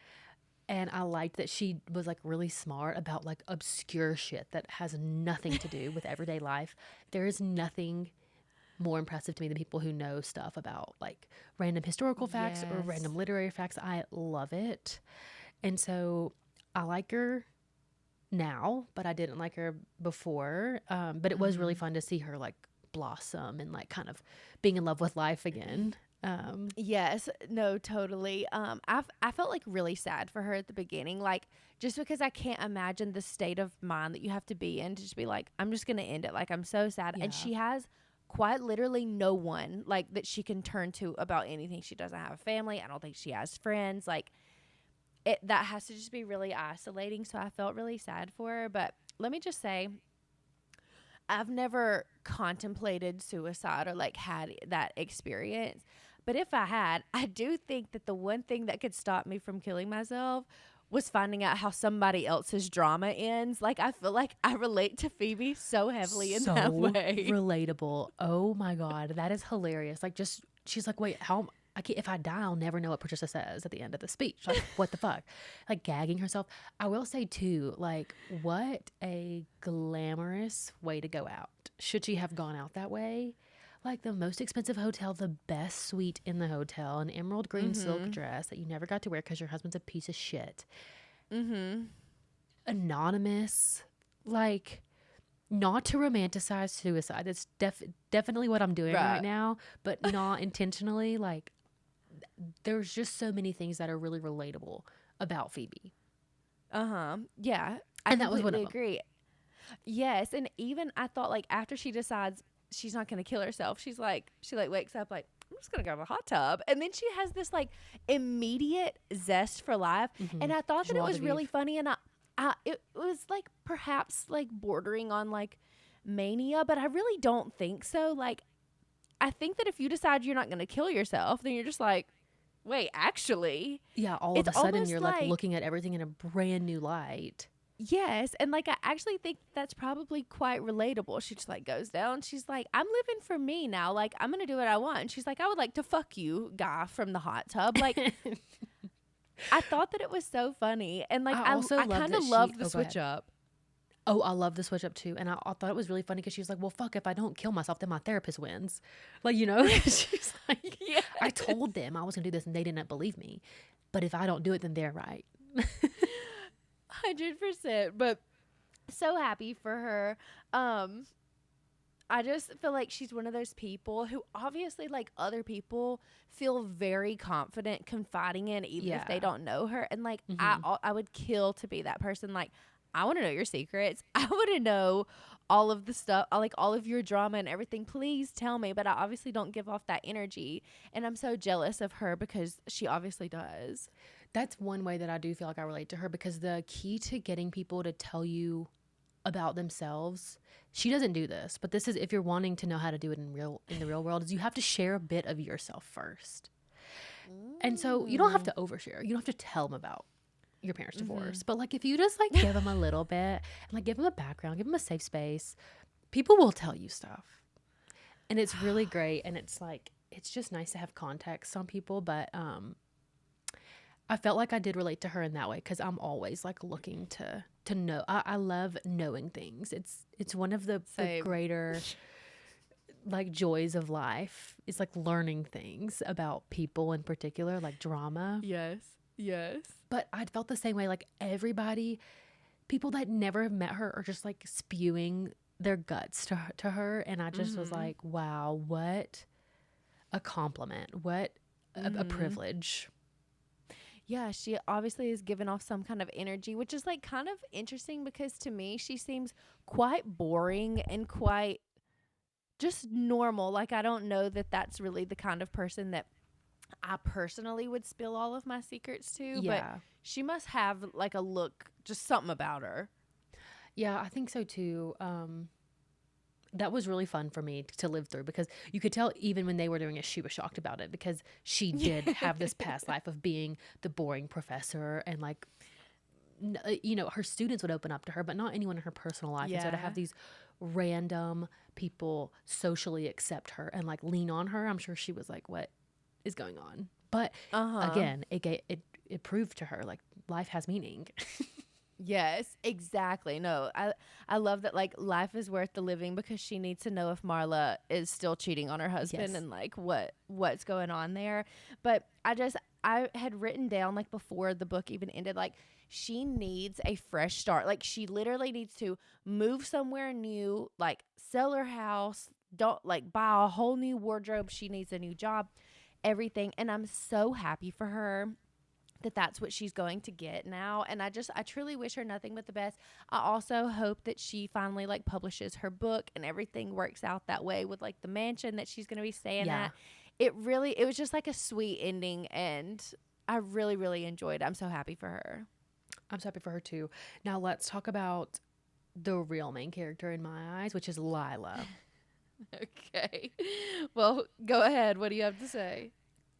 And I liked that she was like really smart about like obscure shit that has nothing to do with everyday life. There is nothing more impressive to me than people who know stuff about like random historical facts or random literary facts. I love it. And so I like her now, but I didn't like her before. But it was really fun to see her like blossom and like kind of being in love with life again. Yes, no, totally. I felt like really sad for her at the beginning, like just because I can't imagine the state of mind that you have to be in to just be like, I'm just gonna end it. Like I'm so sad, and she has quite literally no one like that she can turn to about anything. She doesn't have a family. I don't think she has friends. Like that has to just be really isolating. So I felt really sad for her. But let me just say, I've never contemplated suicide or like had that experience. But if I had, I do think that the one thing that could stop me from killing myself was finding out how somebody else's drama ends. Like I feel like I relate to Phoebe so heavily in that way. Relatable. Oh my God. That is hilarious. Like just, she's like, wait, how, I can't, if I die, I'll never know what Patricia says at the end of the speech. Like, what the fuck? Like gagging herself. I will say too, like what a glamorous way to go out. Should she have gone out that way? Like the most expensive hotel, the best suite in the hotel, an emerald green silk dress that you never got to wear because your husband's a piece of shit. Anonymous, like not to romanticize suicide. That's definitely what I'm doing right now, but not intentionally. Like there's just so many things that are really relatable about Phoebe. Yeah, and that was one of them. Agree. Yes, and even I thought like after she decides she's not going to kill herself, she wakes up like, I'm just going to go to the hot tub. And then she has this like immediate zest for life. And I thought that it was really funny. And it was like perhaps like bordering on like mania, but I really don't think so. Like, I think that if you decide you're not going to kill yourself, then you're just like, wait, actually. Yeah, all of a sudden you're like looking at everything in a brand new light. Yes, and like I actually think that's probably quite relatable. She just like goes down. She's like, I'm living for me now. Like I'm gonna do what I want. And she's like, I would like to fuck you, guy from the hot tub. Like I thought that it was so funny, and like I kind of loved the switch up. Oh, I love the switch up too, and I thought it was really funny because she was like, well, fuck, if I don't kill myself, then my therapist wins. Like she's like, I told them I was gonna do this, and they didn't believe me. But if I don't do it, then they're right. 100%. But so happy for her. I just feel like she's one of those people who obviously, like other people, feel very confident confiding in, even if they don't know her. And like, I would kill to be that person. Like, I want to know your secrets. I want to know all of the stuff, like all of your drama and everything. Please tell me. But I obviously don't give off that energy. And I'm so jealous of her because she obviously does. That's one way that I do feel like I relate to her, because the key to getting people to tell you about themselves, she doesn't do this, but this is, if you're wanting to know how to do it in the real world, is you have to share a bit of yourself first. And so you don't have to overshare. You don't have to tell them about your parents' divorce. But like, if you just like give them a little bit and like give them a background, give them a safe space, people will tell you stuff. And it's really great. And it's like, it's just nice to have context on people. But I felt like I did relate to her in that way, because I'm always like looking to know. I love knowing things. It's one of the greater like joys of life. It's like learning things about people in particular, like drama. Yes. But I felt the same way. Like people that never have met her are just like spewing their guts to her. And I just was like, wow, what a compliment. What a privilege. Yeah, she obviously is giving off some kind of energy, which is like kind of interesting, because to me, she seems quite boring and quite just normal. Like, I don't know that that's really the kind of person that I personally would spill all of my secrets to. Yeah. But she must have like a look, just something about her. Yeah, I think so too. That was really fun for me to live through, because you could tell even when they were doing it, she was shocked about it, because she did have this past life of being the boring professor, and like, you know, her students would open up to her, but not anyone in her personal life. Yeah. And so to have these random people socially accept her and like lean on her, I'm sure she was like, what is going on? But again, it proved to her like life has meaning. Yes, exactly. No, I love that, like, life is worth the living, because she needs to know if Marla is still cheating on her husband and like what's going on there. But I had written down, like, before the book even ended, like, she needs a fresh start. Like, she literally needs to move somewhere new, like sell her house, don't like buy a whole new wardrobe. She needs a new job, everything. And I'm so happy for her that that's what she's going to get now. And I truly wish her nothing but the best. I also hope that she finally like publishes her book and everything works out that way with like the mansion that she's going to be staying at. It was just like a sweet ending, and I really, really enjoyed it. I'm so happy for her. I'm so happy for her too. Now let's talk about the real main character in my eyes, which is Lila. Okay. Well, go ahead. What do you have to say?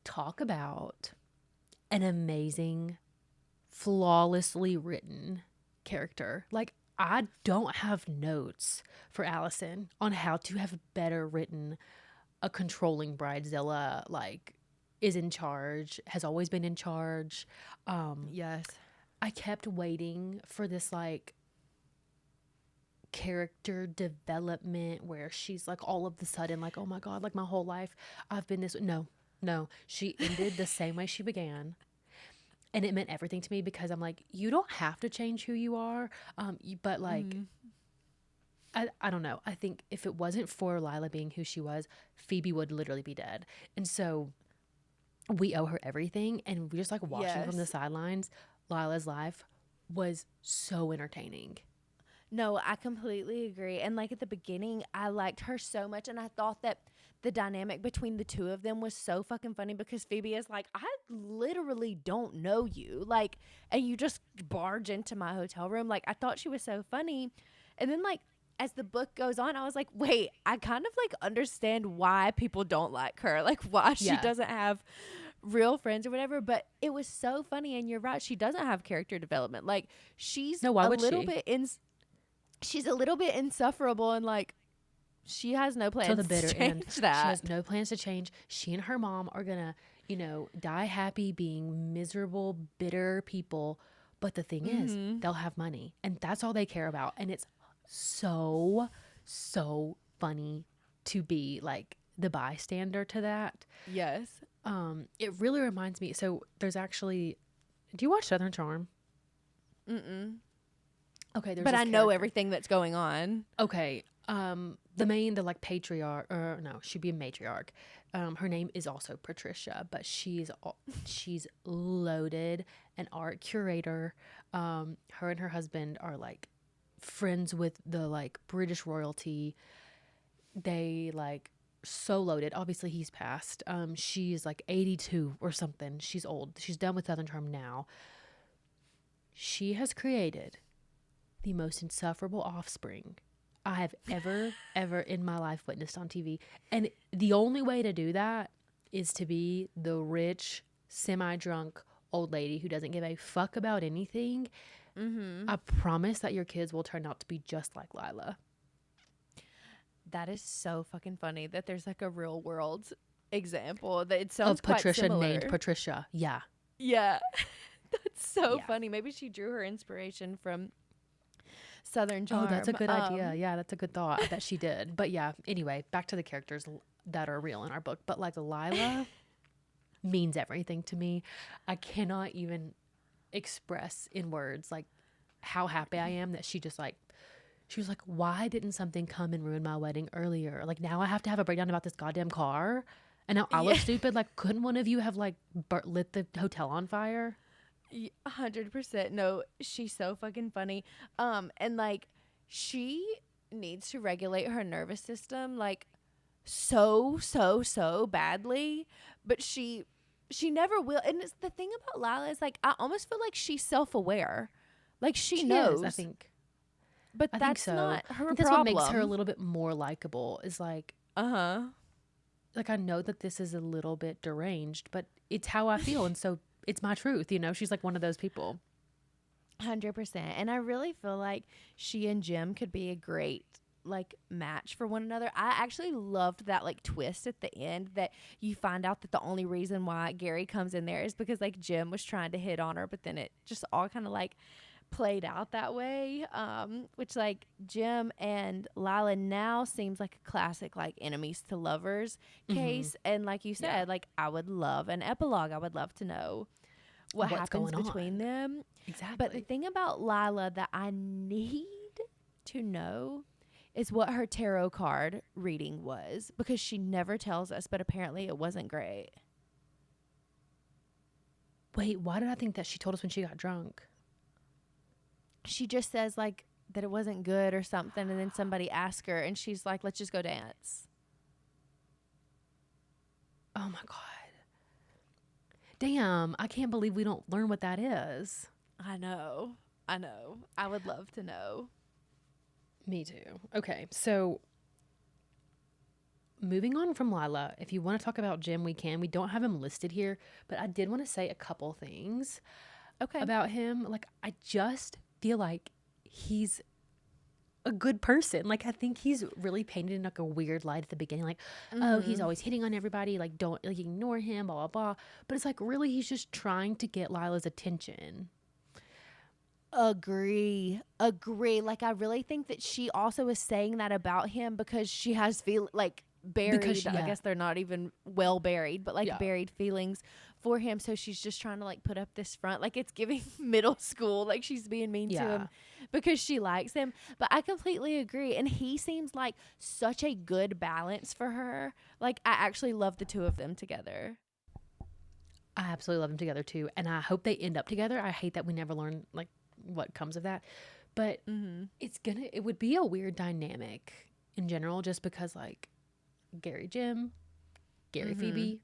Talk about an amazing, flawlessly written character. Like, I don't have notes for Alison on how to have better written a controlling bridezilla, like, is in charge, has always been in charge. Yes. I kept waiting for this, like, character development where she's like all of a sudden like, oh my God, like my whole life I've been this. No, she ended the same way she began. And it meant everything to me, because I'm like, you don't have to change who you are. But like, I don't know. I think if it wasn't for Lila being who she was, Phoebe would literally be dead. And so we owe her everything. And we just like watching from the sidelines, Lila's life was so entertaining. No, I completely agree. And like at the beginning, I liked her so much. And I thought that the dynamic between the two of them was so fucking funny, because Phoebe is like, I literally don't know you. Like, and you just barge into my hotel room. Like, I thought she was so funny. And then like, as the book goes on, I was like, wait, I kind of like understand why people don't like her. Like, why she doesn't have real friends or whatever. But it was so funny. And you're right. She doesn't have character development. Like, she's she's a little bit insufferable, and like, she has no plans to change end. That. She has no plans to change. She and her mom are gonna, die happy being miserable, bitter people. But the thing is, they'll have money, and that's all they care about. And it's so funny to be like the bystander to that. Yes. It really reminds me. So there's actually, do you watch Southern Charm? Mm-mm. Okay, there's but this I know character. everything that's going on. Okay, the like patriarch, or no, she'd be a matriarch. Her name is also Patricia, but she's loaded, an art curator. Her and her husband are like friends with the like British royalty. They like so loaded. Obviously, he's passed. She's like 82 or something. She's old. She's done with Southern Charm now. She has created the most insufferable offspring I have ever in my life witnessed on TV. And the only way to do that is to be the rich, semi-drunk old lady who doesn't give a fuck about anything. Mm-hmm. I promise that your kids will turn out to be just like Lila. That is so fucking funny that there's like a real world example that it sounds Of quite Patricia similar. named Patricia. Yeah. Yeah. That's so Yeah. funny. Maybe she drew her inspiration from Southern Charm. Oh, that's a good idea. Yeah, that's a good thought. I bet she did. But yeah, anyway, back to the characters that are real in our book. But like Lila means everything to me. I cannot even express in words like how happy I am that she was like, why didn't something come and ruin my wedding earlier? Like now I have to have a breakdown about this goddamn car. And now I look stupid. Like, couldn't one of you have like lit the hotel on fire? 100%. No, she's so fucking funny. And like she needs to regulate her nervous system like so badly, but she never will. And it's the thing about Lila is like I almost feel like she's self-aware. Like she knows. Is, I think. But I that's think so. not her problem. That's what makes her a little bit more likable. Is like, uh-huh. Like I know that this is a little bit deranged, but it's how I feel, and so it's my truth. You know, she's like one of those people. 100%. And I really feel like she and Jim could be a great like match for one another. I actually loved that like twist at the end that you find out that the only reason why Gary comes in there is because like Jim was trying to hit on her, but then it just all kind of like played out that way, which like Jim and Lila now seems like a classic like enemies to lovers case. And like you said, like I would love an epilogue. I would love to know what What's happens going between on. them. Exactly. But the thing about Lila that I need to know is what her tarot card reading was, because she never tells us, but apparently it wasn't great. Wait, why did I think that she told us when she got drunk? She just says like that it wasn't good or something, and then somebody asked her and she's like, let's just go dance. Oh my God. Damn, I can't believe we don't learn what that is. I know. I would love to know. Me too. Okay, so moving on from Lila, if you want to talk about Jim, we can. We don't have him listed here, but I did want to say a couple things about him. Like, I just feel like he's a good person. Like, I think he's really painted in like a weird light at the beginning. Like, oh, he's always hitting on everybody. Like, don't like ignore him, blah, blah, blah. But it's like, really, he's just trying to get Lila's attention. Agree. Like, I really think that she also is saying that about him because she has buried, I guess they're not even well buried, but like buried feelings for him. So she's just trying to like put up this front, like it's giving middle school, like she's being mean to him because she likes him. But I completely agree. And he seems like such a good balance for her. Like, I actually love the two of them together. I absolutely love them together too. And I hope they end up together. I hate that we never learn like what comes of that. But it would be a weird dynamic in general, just because like Gary Jim, Gary Phoebe,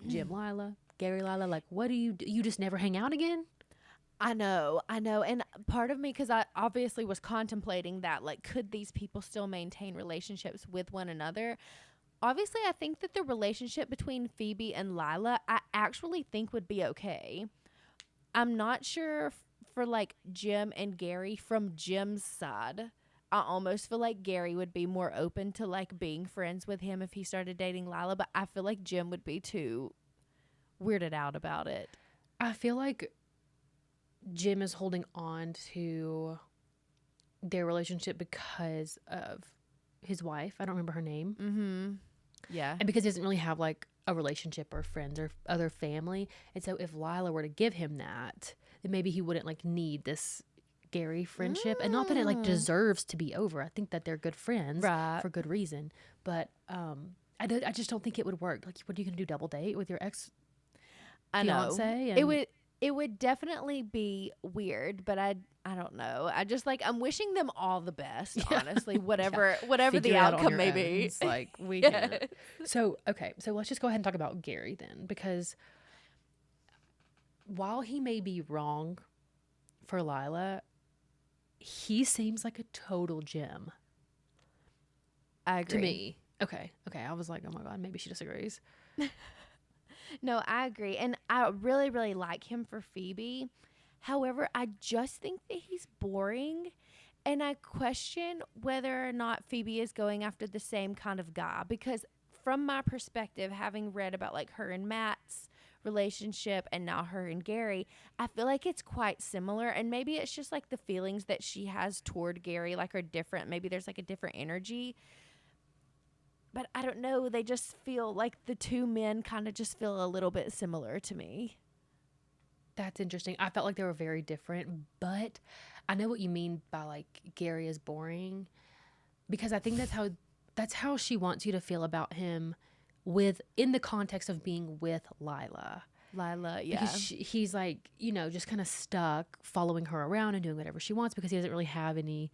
Jim Lila, Gary Lila, like what do? You just never hang out again? I know. And part of me, because I obviously was contemplating that, like, could these people still maintain relationships with one another? Obviously, I think that the relationship between Phoebe and Lila, I actually think would be okay. I'm not sure for like Jim and Gary from Jim's side. I almost feel like Gary would be more open to like being friends with him if he started dating Lila, but I feel like Jim would be too weirded out about it. I feel like Jim is holding on to their relationship because of his wife. I don't remember her name. Yeah. And because he doesn't really have like a relationship or friends or other family. And so if Lila were to give him that, then maybe he wouldn't like need this Gary friendship, and not that it like deserves to be over. I think that they're good friends for good reason, but I just don't think it would work. Like, what are you gonna do? Double date with your ex fiance? It would definitely be weird, but I don't know. I just like, I'm wishing them all the best, honestly, whatever the outcome may be. It's like, we can't. So, okay. So let's just go ahead and talk about Gary then, because while he may be wrong for Lila, he seems like a total gem. I agree. To me. Okay. I was like, oh my God, maybe she disagrees. No, I agree. And I really, really like him for Phoebe. However, I just think that he's boring. And I question whether or not Phoebe is going after the same kind of guy. Because from my perspective, having read about like her and Matt's relationship and now her and Gary, I feel like it's quite similar. And maybe it's just like the feelings that she has toward Gary like are different. Maybe there's like a different energy. But I don't know. They just feel like the two men kind of just feel a little bit similar to me. That's interesting. I felt like they were very different, but I know what you mean by like Gary is boring, because I think that's how she wants you to feel about him in the context of being with Lila. Yeah. Because he's like, just kind of stuck following her around and doing whatever she wants because he doesn't really have any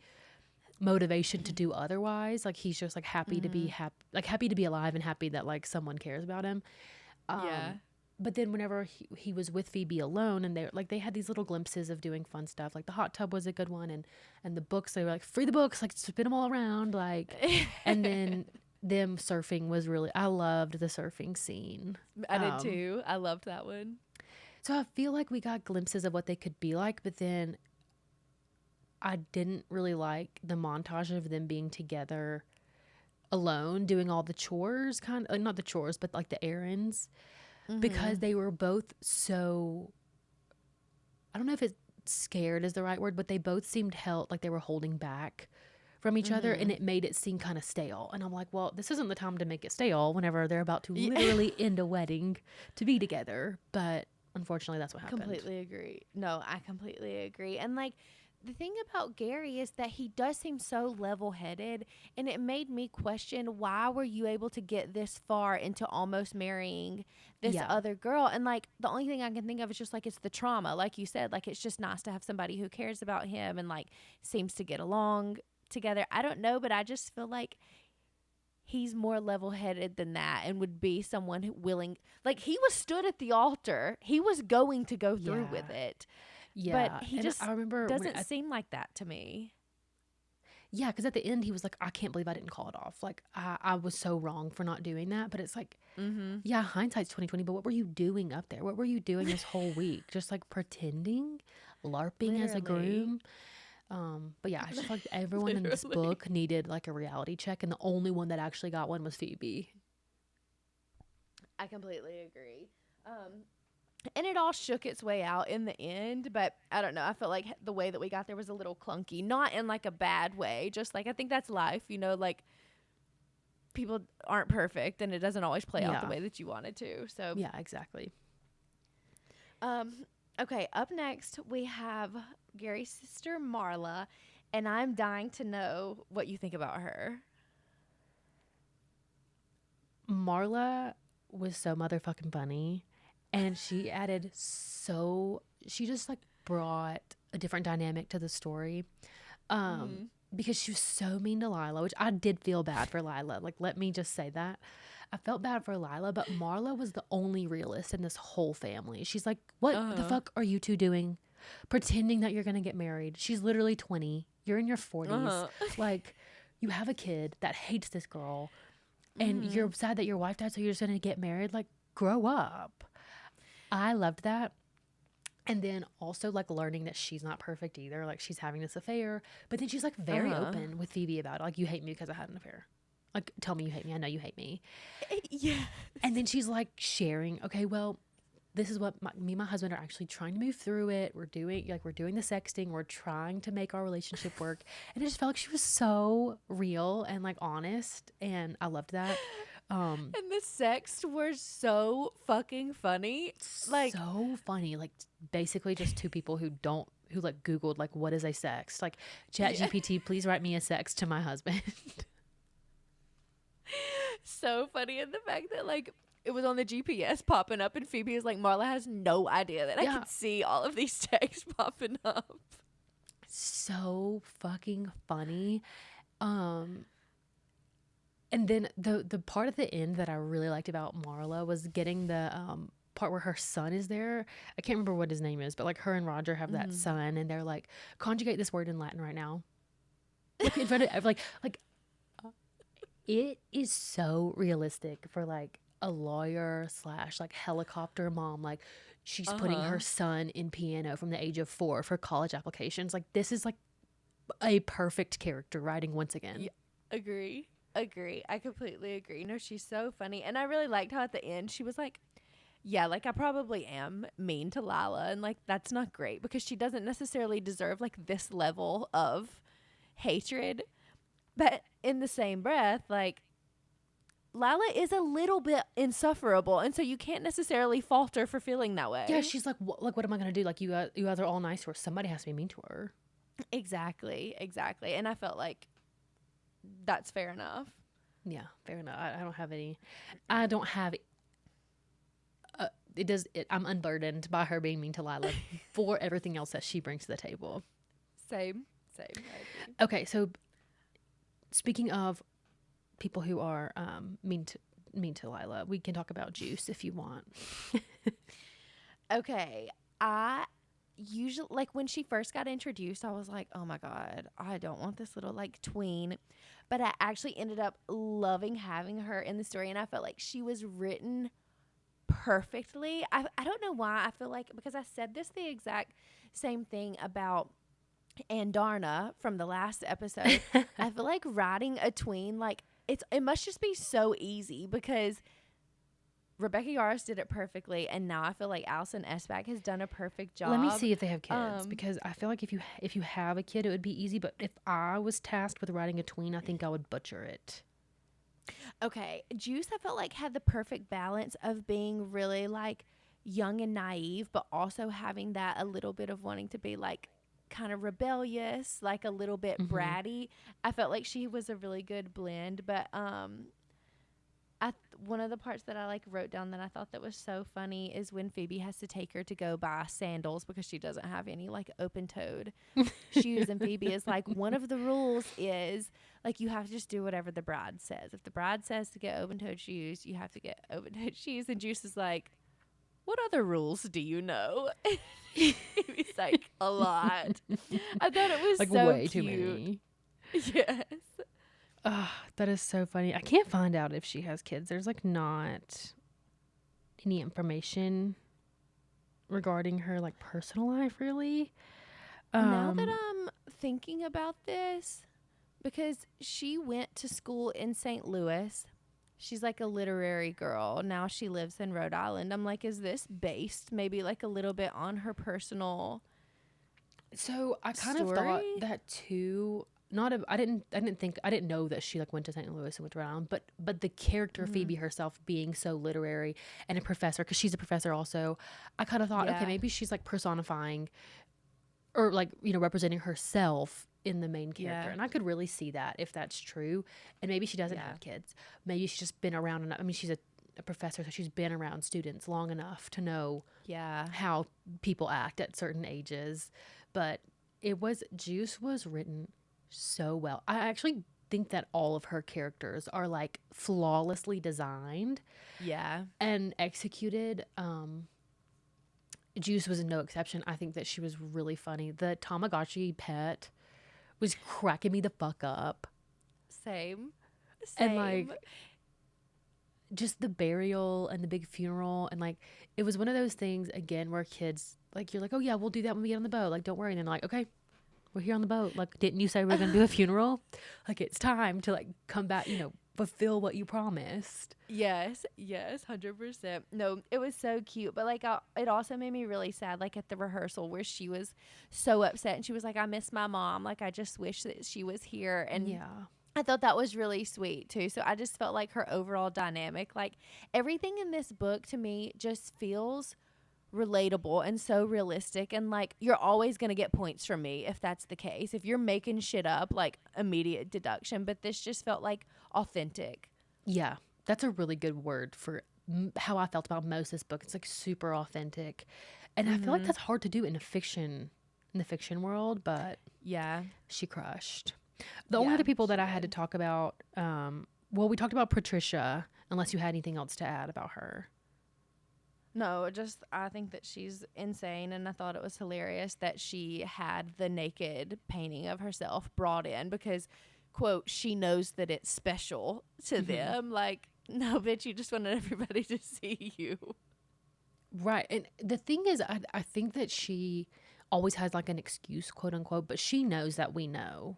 motivation to do otherwise. Like, he's just like happy to be happy to be alive and happy that like someone cares about him. But then whenever he was with Phoebe alone, and they had these little glimpses of doing fun stuff, like the hot tub was a good one, and the books, they were like, free the books, like spin them all around, like, and then them surfing was really, I loved the surfing scene. I did too. I loved that one. So I feel like we got glimpses of what they could be like, but then I didn't really like the montage of them being together alone, doing all the chores, kind of, not the chores, but like the errands, because they were both so, I don't know if it's scared is the right word, but they both seemed like they were holding back from each other, and it made it seem kind of stale. And I'm like, well, this isn't the time to make it stale whenever they're about to literally end a wedding to be together. But unfortunately, that's what happened. Completely agree. No, I completely agree. And like, the thing about Gary is that he does seem so level-headed, and it made me question, why were you able to get this far into almost marrying this other girl? And like, the only thing I can think of is just like, it's the trauma. Like you said, like, it's just nice to have somebody who cares about him and like seems to get along together. I don't know, but I just feel like he's more level-headed than that and would be someone willing, like, he was stood at the altar. He was going to go through with it. Yeah, but he just doesn't seem like that to me. Yeah, because at the end he was like, I can't believe I didn't call it off. Like, I was so wrong for not doing that. But it's like, yeah, hindsight's 20/20. But what were you doing up there? What were you doing this whole week? Just like pretending, LARPing as a groom. But yeah, I just feel like everyone in this book needed like a reality check, and the only one that actually got one was Phoebe. I completely agree. And it all shook its way out in the end, but I don't know. I felt like the way that we got there was a little clunky, not in like a bad way. Just like, I think that's life, like people aren't perfect and it doesn't always play out the way that you want it to. So yeah, exactly. Okay, up next we have Gary's sister Marla, and I'm dying to know what you think about her. Marla was so motherfucking funny. And she just like brought a different dynamic to the story. Because she was so mean to Lila, which I did feel bad for Lila. Like, let me just say that. I felt bad for Lila, but Marla was the only realist in this whole family. She's like, what the fuck are you two doing? Pretending that you're going to get married. She's literally 20. You're in your 40s. Like, you have a kid that hates this girl. And you're sad that your wife died, so you're just going to get married. Like, grow up. I loved that. And then also like learning that she's not perfect either. Like, she's having this affair, but then she's like very open with Phoebe about it. Like, you hate me because I had an affair. Like, tell me you hate me. I know you hate me. Yeah. And then she's like sharing, okay, well, this is what me and my husband are actually trying to move through it. We're doing the sexting. We're trying to make our relationship work. And I just felt like she was so real and like honest. And I loved that. And the sex were so fucking funny. Like, so funny. Like, basically just two people who who like Googled like what is a sext? Like Chat GPT, please write me a sext to my husband. So funny, and the fact that like it was on the GPS popping up, and Phoebe is like, Marla has no idea that I can see all of these texts popping up. So fucking funny. And then the part at the end that I really liked about Marla was getting the part where her son is there. I can't remember what his name is, but like her and Roger have that son, and they're like, conjugate this word in Latin right now. Like in front of like it is so realistic for like a lawyer / like helicopter mom. Like she's putting her son in piano from the age of 4 for college applications. Like this is like a perfect character writing once again. Yeah, agree. I completely agree. No, she's so funny. And I really liked how at the end she was like, yeah, like I probably am mean to Lila, and like that's not great because she doesn't necessarily deserve like this level of hatred. But in the same breath, like Lila is a little bit insufferable, and so you can't necessarily fault her for feeling that way. Yeah, she's like, what am I gonna do? Like you guys are all nice to her. Somebody has to be mean to her. Exactly. And I felt like that's fair enough. Yeah, fair enough. I don't have any. I don't have. I'm unburdened by her being mean to Lila for everything else that she brings to the table. Same. Okay, so speaking of people who are mean to Lila, we can talk about Juice if you want. Okay, I usually like when she first got introduced, I was like, oh my god, I don't want this little like tween, but I actually ended up loving having her in the story, and I felt like she was written perfectly. I don't know why. I feel like because I said the exact same thing about Andarna from the last episode. I feel like writing a tween, like it must just be so easy because Rebecca Yarros did it perfectly, and now I feel like Alison Espach has done a perfect job. Let me see if they have kids, because I feel like if you have a kid, it would be easy. But if I was tasked with writing a tween, I think I would butcher it. Okay, Juice I felt like had the perfect balance of being really like young and naive, but also having that a little bit of wanting to be like kind of rebellious, like a little bit bratty. I felt like she was a really good blend, but one of the parts that I like wrote down that I thought that was so funny is when Phoebe has to take her to go buy sandals because she doesn't have any like open-toed shoes, and Phoebe is like, one of the rules is like you have to just do whatever the bride says. If the bride says to get open-toed shoes, you have to get open-toed shoes. And Juice is like, what other rules do you know? Phoebe's like, a lot. I thought it was like so way cute. Too many. Yes. That is so funny. I can't find out if she has kids. There's like not any information regarding her like personal life really. Now that I'm thinking about this, because she went to school in St. Louis, she's like a literary girl. Now she lives in Rhode Island. I'm like, is this based maybe like a little bit on her personal So I kind of thought that too. I didn't know that she like went to St. Louis and went around, but the character Phoebe herself being so literary and a professor, because she's a professor also, I kind of thought, okay, maybe she's like personifying or like, you know, representing herself in the main character. And I could really see that if that's true. And maybe she doesn't have kids. Maybe she's just been around enough. I mean, she's a professor, so she's been around students long enough to know how people act at certain ages. But Juice was written so well. I actually think that all of her characters are like flawlessly designed and executed. Juice was no exception. I think that she was really funny. The Tamagotchi pet was cracking me the fuck up. Same. And like just the burial and the big funeral, and like it was one of those things again where kids like, you're like, oh yeah, we'll do that when we get on the boat, like don't worry, and then like, okay, we're here on the boat, like didn't you say we were gonna do a funeral? Like it's time to like come back, you know, fulfill what you promised. Yes 100%. No, it was so cute, but like it also made me really sad, like at the rehearsal where she was so upset and she was like, I miss my mom, like I just wish that she was here. And I thought that was really sweet too. So I just felt like her overall dynamic, like everything in this book to me just feels relatable and so realistic, and like you're always going to get points from me if that's the case. If you're making shit up, like immediate deduction, but this just felt like authentic. Yeah, that's a really good word for how I felt about most of this book. It's like super authentic. And I feel like that's hard to do in the fiction world, but yeah, she crushed. The only other people that I had to talk about, well, we talked about Patricia, unless you had anything else to add about her. No, just I think that she's insane, and I thought it was hilarious that she had the naked painting of herself brought in because, quote, she knows that it's special to them. Like, no, bitch, you just wanted everybody to see you. Right. And the thing is, I think that she always has like an excuse, quote unquote, but she knows that we know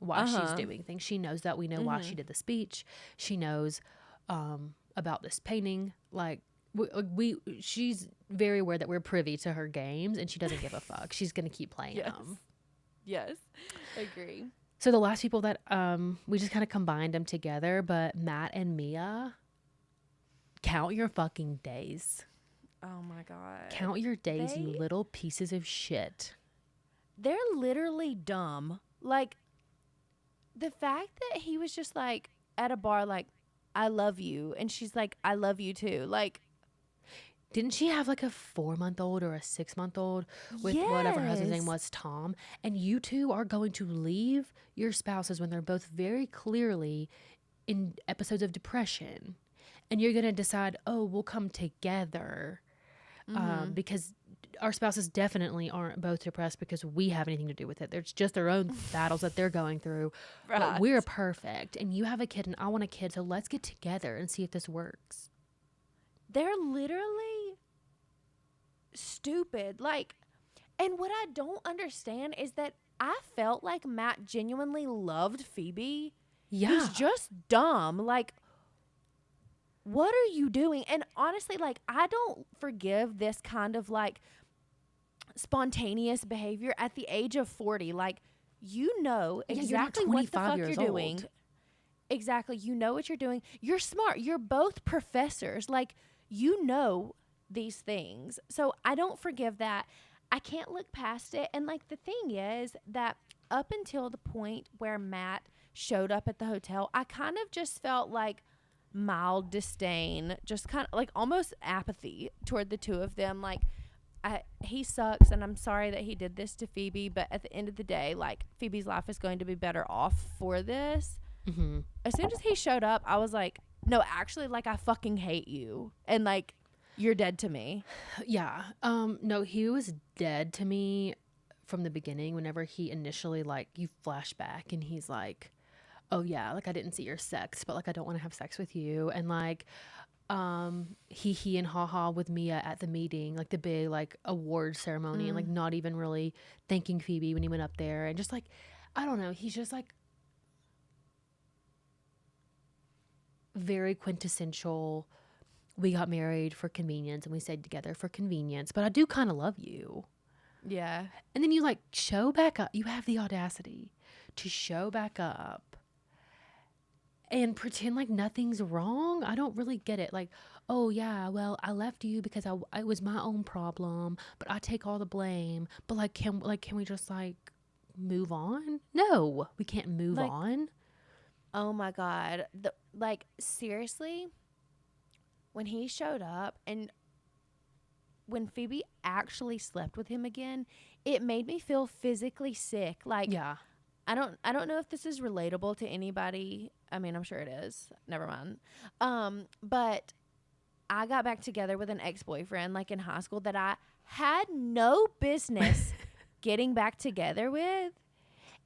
why she's doing things. She knows that we know why she did the speech. She knows about this painting. Like, she's very aware that we're privy to her games, and she doesn't give a fuck. She's going to keep playing them. Yes. Agree. So the last people that we just kind of combined them together, but Matt and Mia, count your fucking days. Oh my God. Count your days, you little pieces of shit. They're literally dumb. Like, the fact that he was just like at a bar, like, I love you. And she's like, I love you too. Like, didn't she have like a 4-month-old or a 6-month-old with whatever her husband's name was, Tom? And you two are going to leave your spouses when they're both very clearly in episodes of depression. And you're going to decide, oh, we'll come together. Because our spouses definitely aren't both depressed because we have anything to do with it. There's just their own battles that they're going through. Right. But we're perfect. And you have a kid and I want a kid. So let's get together and see if this works. They're literally stupid. Like, and what I don't understand is that I felt like Matt genuinely loved Phoebe. Yeah. He's just dumb. Like, what are you doing? And honestly, like, I don't forgive this kind of like spontaneous behavior at the age of 40. Like, you know exactly what the fuck you're doing. Exactly. You know what you're doing. You're smart. You're both professors. Like, you know these things. So I don't forgive that. I can't look past it. And like, the thing is that up until the point where Matt showed up at the hotel, I kind of just felt like mild disdain, just kind of like almost apathy toward the two of them. Like, he sucks and I'm sorry that he did this to Phoebe, but at the end of the day, like, Phoebe's life is going to be better off for this. As soon as he showed up, I was like, no, actually, like, I fucking hate you and like, you're dead to me. Yeah. No, he was dead to me from the beginning. Whenever he initially, like, you flash back and he's like, oh yeah, like, I didn't see your sex, but like, I don't want to have sex with you. And like, he and haha with Mia at the meeting, like the big like award ceremony, and like not even really thanking Phoebe when he went up there, and just like, I don't know, he's just like very quintessential. We got married for convenience and we stayed together for convenience, but I do kind of love you. Yeah. And then you like show back up. You have the audacity to show back up and pretend like nothing's wrong. I don't really get it. Like, oh yeah, well, I left you because it was my own problem, but I take all the blame. But like, can we just like move on? No, we can't move on. Oh my God. Like, seriously, when he showed up and when Phoebe actually slept with him again, it made me feel physically sick. Like, yeah. I don't know if this is relatable to anybody. I mean, I'm sure it is. Never mind. But I got back together with an ex-boyfriend like in high school that I had no business getting back together with.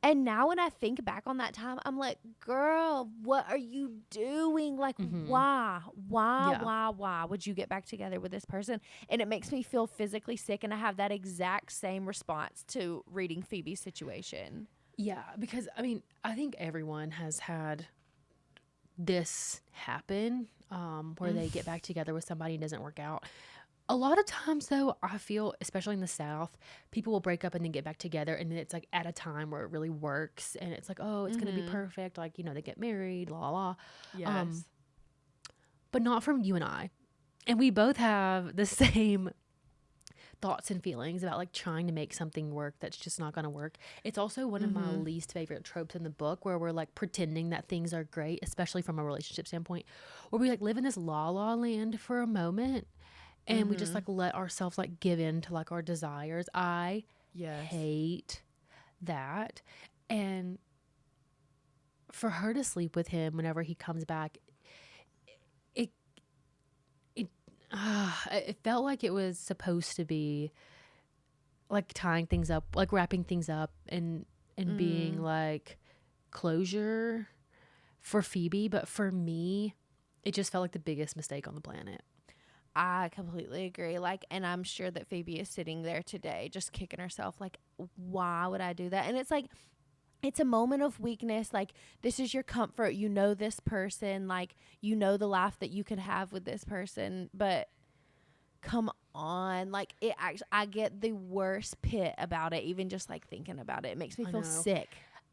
And now when I think back on that time, I'm like, girl, what are you doing? Like, why would you get back together with this person? And it makes me feel physically sick. And I have that exact same response to reading Phoebe's situation. Yeah, because I mean, I think everyone has had this happen where they get back together with somebody and it doesn't work out. A lot of times, though, I feel, especially in the South, people will break up and then get back together, and then it's like at a time where it really works, and it's like, oh, it's going to be perfect. Like, you know, they get married, la la. Yes. But not from you and I. And we both have the same thoughts and feelings about like trying to make something work that's just not going to work. It's also one of my least favorite tropes in the book, where we're like pretending that things are great, especially from a relationship standpoint, where we like live in this la la land for a moment and we just like let ourselves like give in to like our desires. I hate that. And for her to sleep with him whenever he comes back, it it felt like it was supposed to be like tying things up, like wrapping things up and being like closure for Phoebe, but for me it just felt like the biggest mistake on the planet. I completely agree. Like, and I'm sure that Phoebe is sitting there today just kicking herself like, why would I do that? And it's like, it's a moment of weakness. Like, this is your comfort. You know this person. Like, you know the life that you could have with this person. But come on. Like, it actually, I get the worst pit about it. Even just like thinking about it. It makes me feel sick.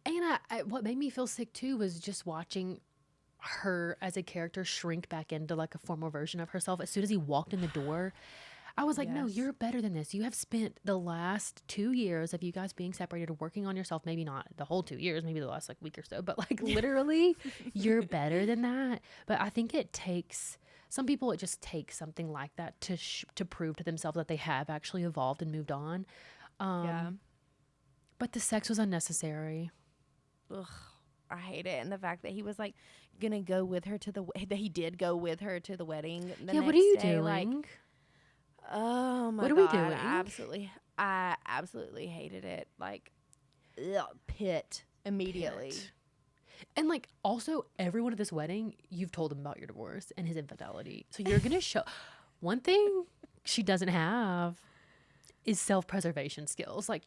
And what made me feel sick too was just watching her as a character shrink back into like a former version of herself. As soon as he walked in the door, I was like, no, you're better than this. You have spent the last 2 years of you guys being separated working on yourself. Maybe not the whole 2 years, maybe the last like week or so, but like literally you're better than that. But I think it takes some people, it just takes something like that to prove to themselves that they have actually evolved and moved on. But the sex was unnecessary. Ugh, I hate it. And the fact that he was like gonna go with her to that he did go with her to the wedding the next what are you day. doing? Like, oh my God, what are we doing? I absolutely hated it. Like, pit immediately. Pit. And like, also everyone at this wedding, you've told him about your divorce and his infidelity, so you're gonna show. One thing she doesn't have is self-preservation skills. Like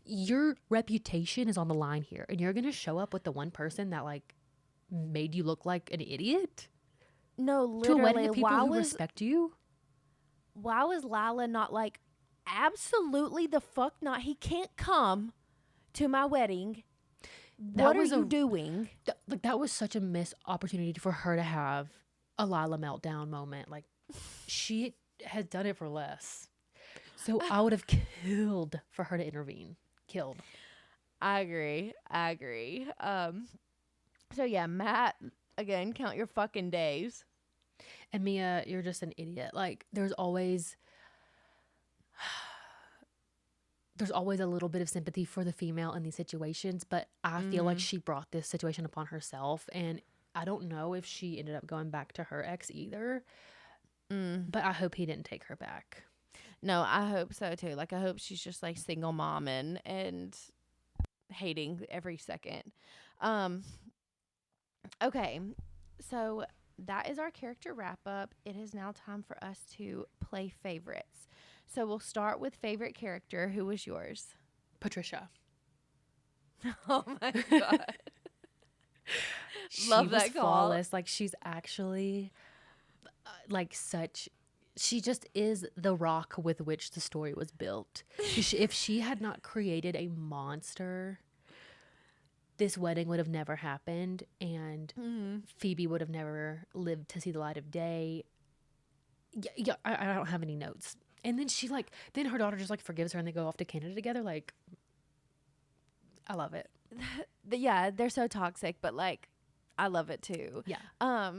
your reputation is on the line here, and you're gonna show up with the one person that like made you look like an idiot. No, literally, to a wedding of people who respect you. Why was Lila not like, absolutely the fuck not? He can't come to my wedding. What are you doing? Like, that was such a missed opportunity for her to have a Lila meltdown moment. Like, she had done it for less. So I would have killed for her to intervene. Killed. I agree. So yeah, Matt, again, count your fucking days. And Mia, you're just an idiot. Like, there's always a little bit of sympathy for the female in these situations, but I feel like she brought this situation upon herself, and I don't know if she ended up going back to her ex either. But I hope he didn't take her back. No, I hope so too. Like, I hope she's just like single mom and hating every second. Okay, so that is our character wrap up. It is now time for us to play favorites. So we'll start with favorite character. Who was yours? Patricia. Oh my God. Love that call. Flawless. Like, she's actually like such, she just is the rock with which the story was built. If she had not created a monster, this wedding would have never happened, and Phoebe would have never lived to see the light of day. Yeah, I don't have any notes. And then then her daughter just like forgives her, and they go off to Canada together. Like, I love it. Yeah, they're so toxic, but like, I love it too. Yeah.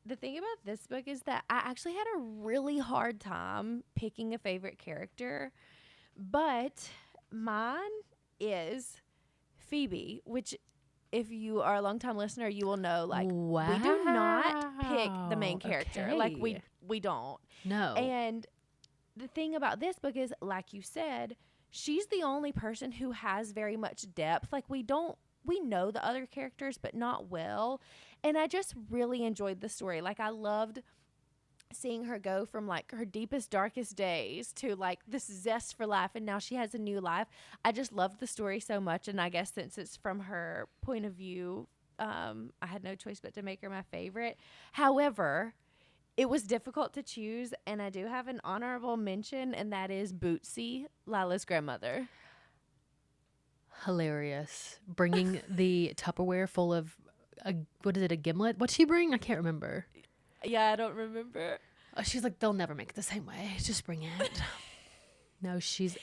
The thing about this book is that I actually had a really hard time picking a favorite character, but mine is Phoebe, which, if you are a longtime listener, you will know, like, we do not pick the main character. Okay. Like, we don't. No. And the thing about this book is, like you said, she's the only person who has very much depth. Like, we know the other characters, but not well. And I just really enjoyed the story. Like, I loved seeing her go from like her deepest, darkest days to like this zest for life, and now she has a new life. I just loved the story so much, and I guess since it's from her point of view, I had no choice but to make her my favorite. However, it was difficult to choose, and I do have an honorable mention, and that is Bootsy, Lila's grandmother. Hilarious. Bringing the Tupperware full of a gimlet? What'd she bring? I can't remember. Yeah, I don't remember. She's like, they'll never make it the same way. Just bring it. No, she was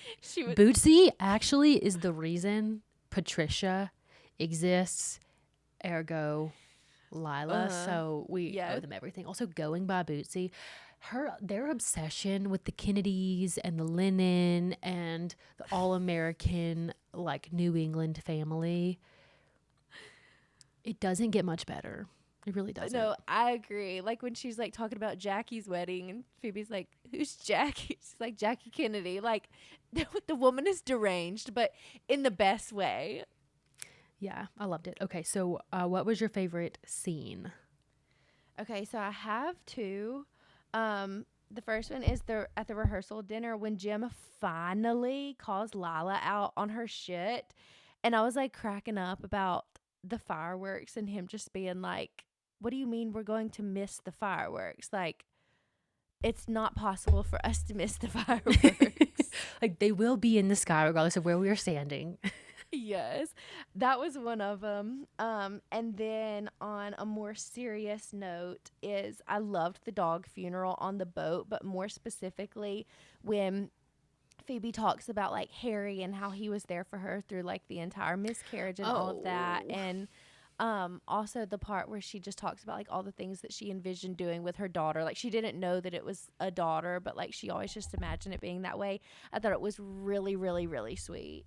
Bootsy actually is the reason Patricia exists, ergo Lila. So we owe them everything. Also, going by Bootsy, their obsession with the Kennedys and the linen and the all-American like New England family, it doesn't get much better. It really doesn't. No, I agree. Like when she's like talking about Jackie's wedding and Phoebe's like, who's Jackie? She's like, Jackie Kennedy. Like the woman is deranged, but in the best way. Yeah, I loved it. Okay, so what was your favorite scene? Okay, so I have two. The first one is at the rehearsal dinner when Jim finally calls Lila out on her shit. And I was like cracking up about the fireworks and him just being like, what do you mean we're going to miss the fireworks? Like, it's not possible for us to miss the fireworks. Like, they will be in the sky regardless of where we are standing. Yes, that was one of them. And then on a more serious note is I loved the dog funeral on the boat, but more specifically when Phoebe talks about like Harry and how he was there for her through like the entire miscarriage and all of that. And also the part where she just talks about like all the things that she envisioned doing with her daughter. Like she didn't know that it was a daughter, but like she always just imagined it being that way. I thought it was really, really, really sweet.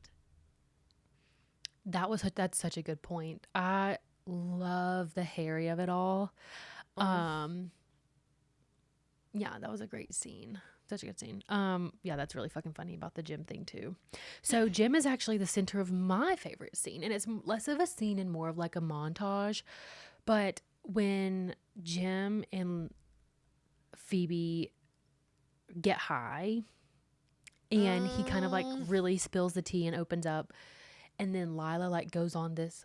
That's such a good point. I love the Harry of it all. Yeah, that was a great scene. Such a good scene. Yeah, that's really fucking funny about the Jim thing too. So Jim is actually the center of my favorite scene, and it's less of a scene and more of like a montage. But when Jim and Phoebe get high and he kind of like really spills the tea and opens up, and then Lila like goes on this,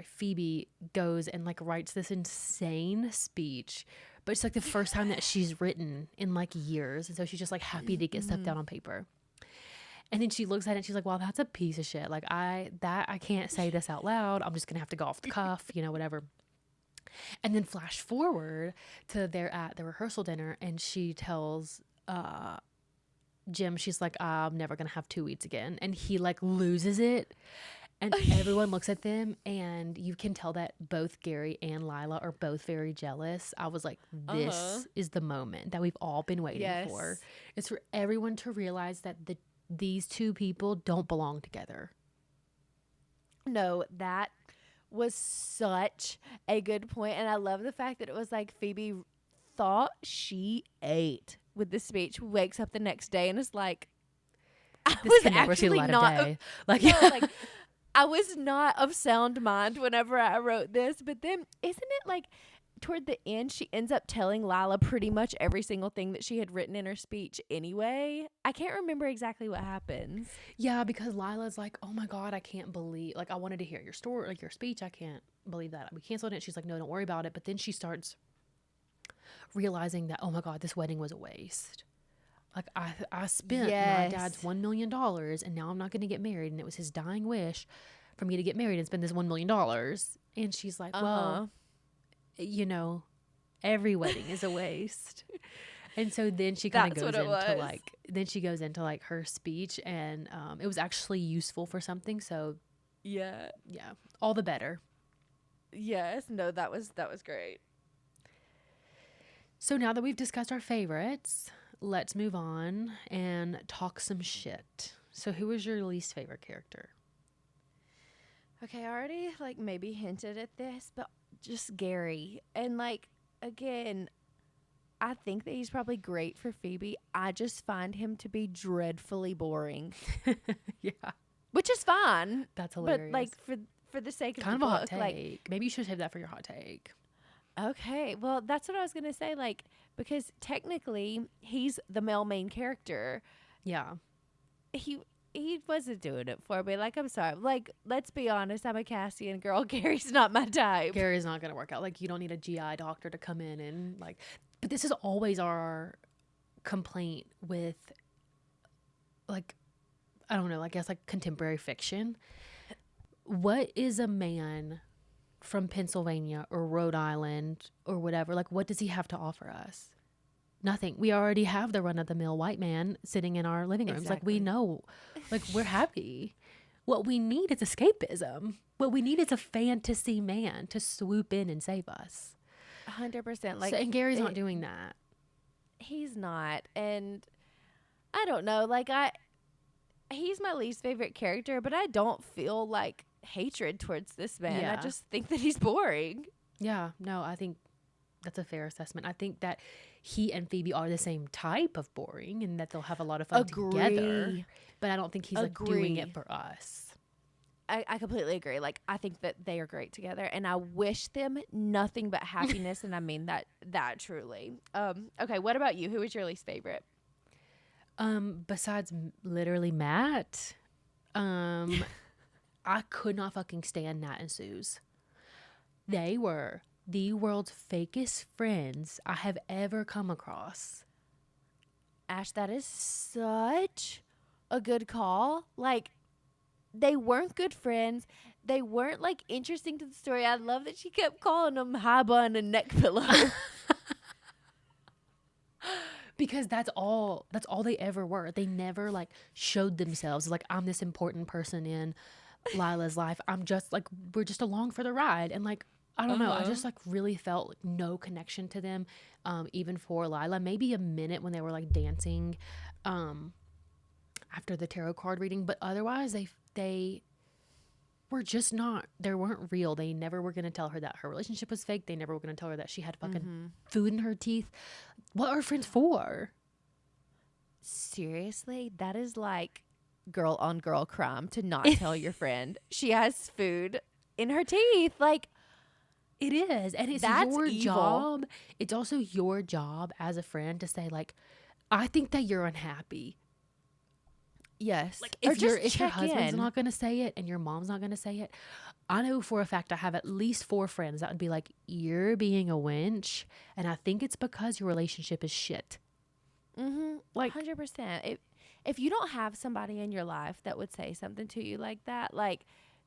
Phoebe goes and like writes this insane speech, but it's like the first time that she's written in like years. And so she's just like happy to get stuff down on paper. And then she looks at it and she's like, well, that's a piece of shit. Like I can't say this out loud. I'm just going to have to go off the cuff, whatever. And then flash forward to they're at the rehearsal dinner and she tells, Jim, she's like, I'm never going to have 2 weeks again. And he like loses it. And everyone looks at them and you can tell that both Gary and Lila are both very jealous. I was like, this is the moment that we've all been waiting for. It's for everyone to realize that these two people don't belong together. No, that was such a good point. And I love the fact that it was like Phoebe thought she ate with the speech, wakes up the next day and is like, I was actually not I was not of sound mind whenever I wrote this. But then isn't it like toward the end she ends up telling Lila pretty much every single thing that she had written in her speech anyway? I can't remember exactly what happens. Yeah, because Lila's like, oh my God, I can't believe, like I wanted to hear your story, like your speech. I can't believe that we canceled it. She's like, no, don't worry about it. But then she starts realizing that, oh my God, this wedding was a waste. Like I spent my dad's $1 million and now I'm not going to get married. And it was his dying wish for me to get married and spend this $1 million. And she's like, well, every wedding is a waste. And so then she kind of goes into like her speech and it was actually useful for something. So yeah, all the better. Yes. No, that was great. So now that we've discussed our favorites, let's move on and talk some shit. So who was your least favorite character? Okay, I already like maybe hinted at this, but just Gary. And like, again, I think that he's probably great for Phoebe. I just find him to be dreadfully boring. Yeah. Which is fine. That's hilarious. But like for the sake of kind the of a book, hot take. Like, maybe you should save that for your hot take. Okay, well, that's what I was going to say, like, because technically he's the male main character. Yeah. He wasn't doing it for me. Like, I'm sorry. Like, let's be honest. I'm a Cassian girl. Gary's not my type. Gary's not going to work out. Like, you don't need a GI doctor to come in and, like, but this is always our complaint with, like, I don't know, I guess, like, contemporary fiction. What is a man from Pennsylvania or Rhode Island or whatever, like what does he have to offer us? nothing. We already have the run-of-the-mill white man sitting in our living rooms. Like, we Exactly. know, like, we're happy. What we need is escapism. What we need is a fantasy man to swoop in and save us. 100%. So, Like, and Gary's not doing that. he's not. And I don't know. Like, he's my least favorite character, but I don't feel like hatred towards this man. I Yeah. just think that he's boring. Yeah. No, I think that's a fair assessment. I think that he and Phoebe are the same type of boring and that they'll have a lot of fun together. But I don't think he's like doing it for us. I completely agree. Like, I think that they are great together, and I wish them nothing but happiness, and I mean that truly. Okay, what about you? Who is your least favorite? Besides literally Matt, I could not fucking stand Nat and Suze. They were the world's fakest friends I have ever come across. Ash, that is such a good call. Like, they weren't good friends. They weren't like interesting to the story. I love that she kept calling them high bun and neck pillow. Because that's all they ever were. They never like showed themselves like, I'm this important person in Lila's life. I'm just like, we're just along for the ride. And like, I don't know. I just like really felt like no connection to them, even for Lila. Maybe a minute when they were like dancing after the tarot card reading, but otherwise they were just not, they weren't real. They never were going to tell her that her relationship was fake. They never were going to tell her that she had fucking food in her teeth. What are friends for? Seriously, that is like girl on girl crime to not tell your friend she has food in her teeth. Like, it is. And it's your job. It's also your job as a friend to say like, I think that you're unhappy. Yes. Like, if your husband's not going to say it and your mom's not going to say it, I know for a fact I have at least 4 friends that would be like, you're being a wench, and I think it's because your relationship is shit. Like 100%. If you don't have somebody in your life that would say something to you like that, like,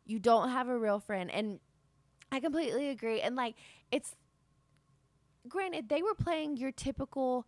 you don't have a real friend. And I completely agree. And like, it's granted, they were playing your typical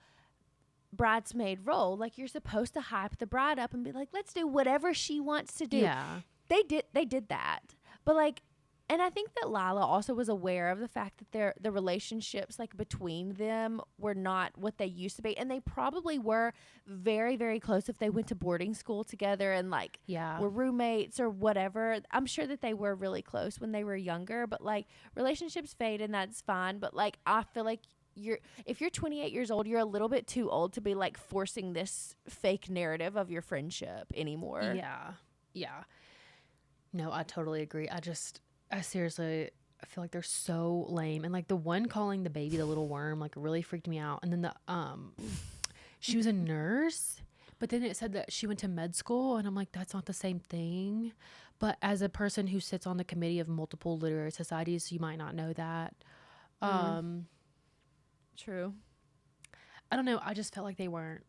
bridesmaid role. Like, you're supposed to hype the bride up and be like, let's do whatever she wants to do. Yeah. They did that. But like, and I think that Lila also was aware of the fact that the relationships like between them were not what they used to be, and they probably were very, very close if they went to boarding school together and like were roommates or whatever. I'm sure that they were really close when they were younger, but like, relationships fade and that's fine. But like, I feel like if you're 28 years old, you're a little bit too old to be like forcing this fake narrative of your friendship anymore. Yeah. No, I totally agree. I seriously, I feel like they're so lame. And like, the one calling the baby the little worm like really freaked me out. And then she was a nurse, but then it said that she went to med school, and I'm like, that's not the same thing. But as a person who sits on the committee of multiple literary societies, you might not know that. True. I don't know. I just felt like they weren't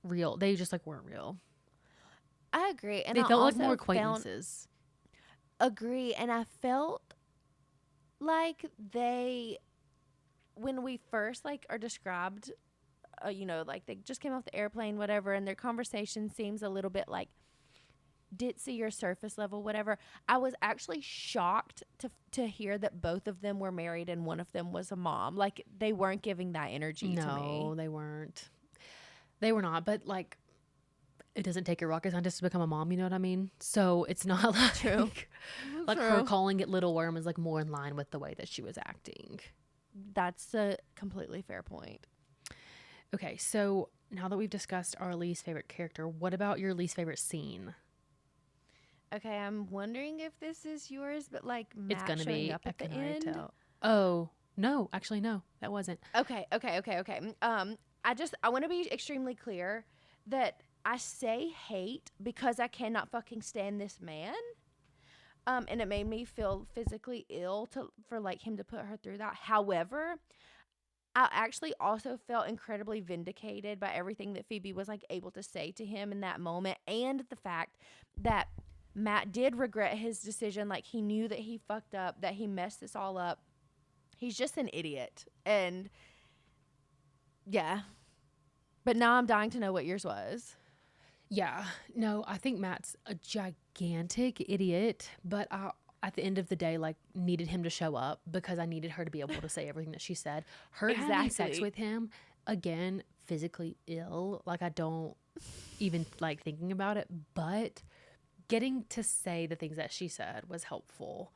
real. They just like weren't real. I agree. And they I felt like also more acquaintances. Agree. And I felt like when we first like are described, you know, like they just came off the airplane, whatever, and their conversation seems a little bit like ditzy or surface level, whatever. I was actually shocked to hear that both of them were married and one of them was a mom. Like, they weren't giving that energy to me. No, they weren't. They were not. But like, it doesn't take a rocket scientist to become a mom, you know what I mean? So it's not like True. Like her calling it little worm is like more in line with the way that she was acting. That's a completely fair point. Okay, so now that we've discussed our least favorite character, what about your least favorite scene? Okay, I'm wondering if this is yours, but like, Matt it's gonna showing be up at the end. Tell. Oh no, actually no, that wasn't. Okay. I want to be extremely clear that I say hate because I cannot fucking stand this man. And it made me feel physically ill for like him to put her through that. However, I actually also felt incredibly vindicated by everything that Phoebe was like able to say to him in that moment, and the fact that Matt did regret his decision. Like, he knew that he fucked up, that he messed this all up. He's just an idiot. And Yeah. But now I'm dying to know what yours was. Yeah. No, I think Matt's a gigantic idiot, but I, at the end of the day, like, needed him to show up because I needed her to be able to say everything that she said. Her having sex with him, again, physically ill, like, I don't even like thinking about it, but getting to say the things that she said was helpful.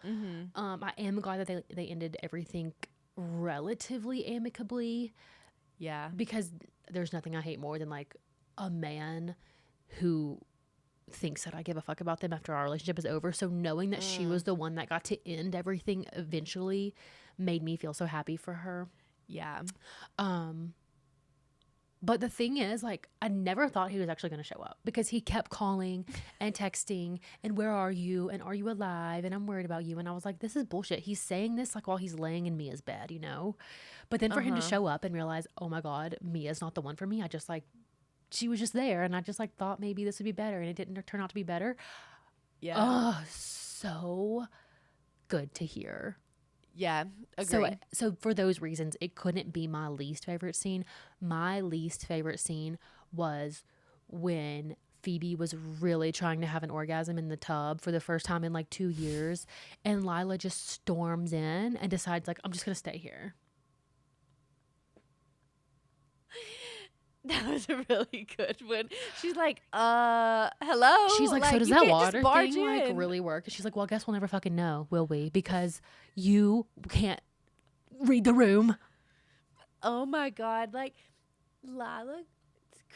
I am glad that they ended everything relatively amicably. Yeah. Because there's nothing I hate more than like a man who thinks that I give a fuck about them after our relationship is over. So knowing that she was the one that got to end everything eventually made me feel so happy for her. Yeah. But the thing is, like, I never thought he was actually going to show up because he kept calling and texting and where are you? And are you alive? And I'm worried about you. And I was like, this is bullshit. He's saying this like while he's laying in Mia's bed, you know? But then for him to show up and realize, oh my God, Mia's not the one for me. I just like, she was just there. And I just like thought maybe this would be better. And it didn't turn out to be better. Yeah. Oh, so good to hear. Yeah, agree. So for those reasons, it couldn't be my least favorite scene. My least favorite scene was when Phoebe was really trying to have an orgasm in the tub for the first time in like 2 years, and Lila just storms in and decides like, I'm just gonna stay here. That was a really good one. She's like, hello? She's like, so does that water thing like really work? And she's like, well, I guess we'll never fucking know, will we? Because you can't read the room. Oh my God. Like, Lila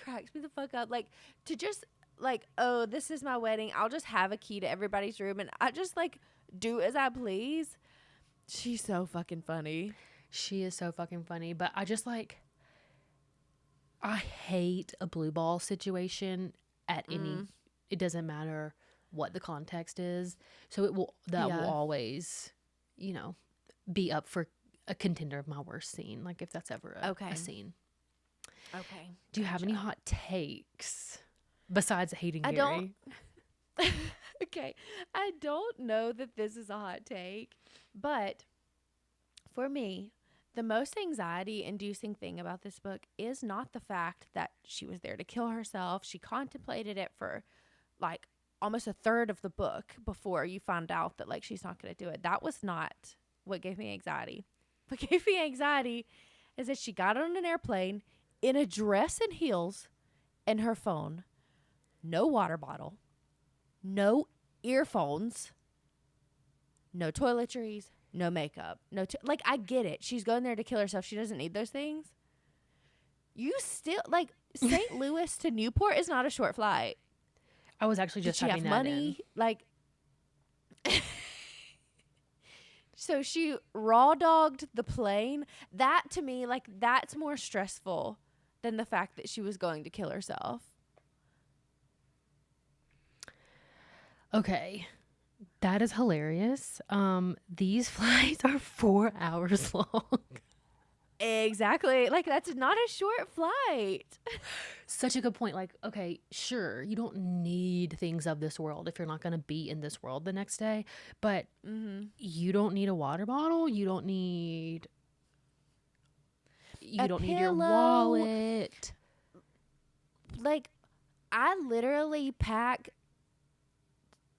cracks me the fuck up. Like, to just, like, oh, this is my wedding. I'll just have a key to everybody's room and I just, like, do as I please. She's so fucking funny. She is so fucking funny. But I just, like, I hate a blue ball situation at any, it doesn't matter what the context is. So will always, you know, be up for a contender of my worst scene. Like if that's ever a scene. Okay. Do you have any hot takes besides hating Gary? Don't. Okay. I don't know that this is a hot take, but for me, the most anxiety inducing thing about this book is not the fact that she was there to kill herself. She contemplated it for like almost a third of the book before you find out that like she's not going to do it. That was not what gave me anxiety. What gave me anxiety is that she got on an airplane in a dress and heels and her phone, no water bottle, no earphones, no toiletries, no makeup, like I get it. She's going there to kill herself. She doesn't need those things. You still like St. Louis to Newport is not a short flight. I was actually just Did she have money? Like, so she raw dogged the plane. That to me, like that's more stressful than the fact that she was going to kill herself. Okay. That is hilarious. These flights are 4 hours long. Exactly. Like that's not a short flight. Such a good point. Like, okay, sure, you don't need things of this world if you're not going to be in this world the next day, but you don't need a water bottle. You don't need your wallet. Like, I literally pack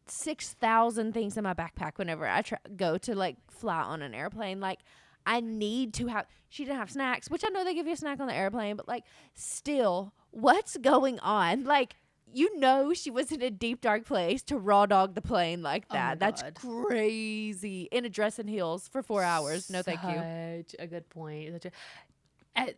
6,000 things in my backpack whenever I go to like fly on an airplane. Like, I need to have. She didn't have snacks, which I know they give you a snack on the airplane, but like, still, what's going on? Like, you know, she was in a deep dark place to raw dog the plane like that. Oh That's crazy. In a dress and heels for 4 hours. No, thank you. Such a good point.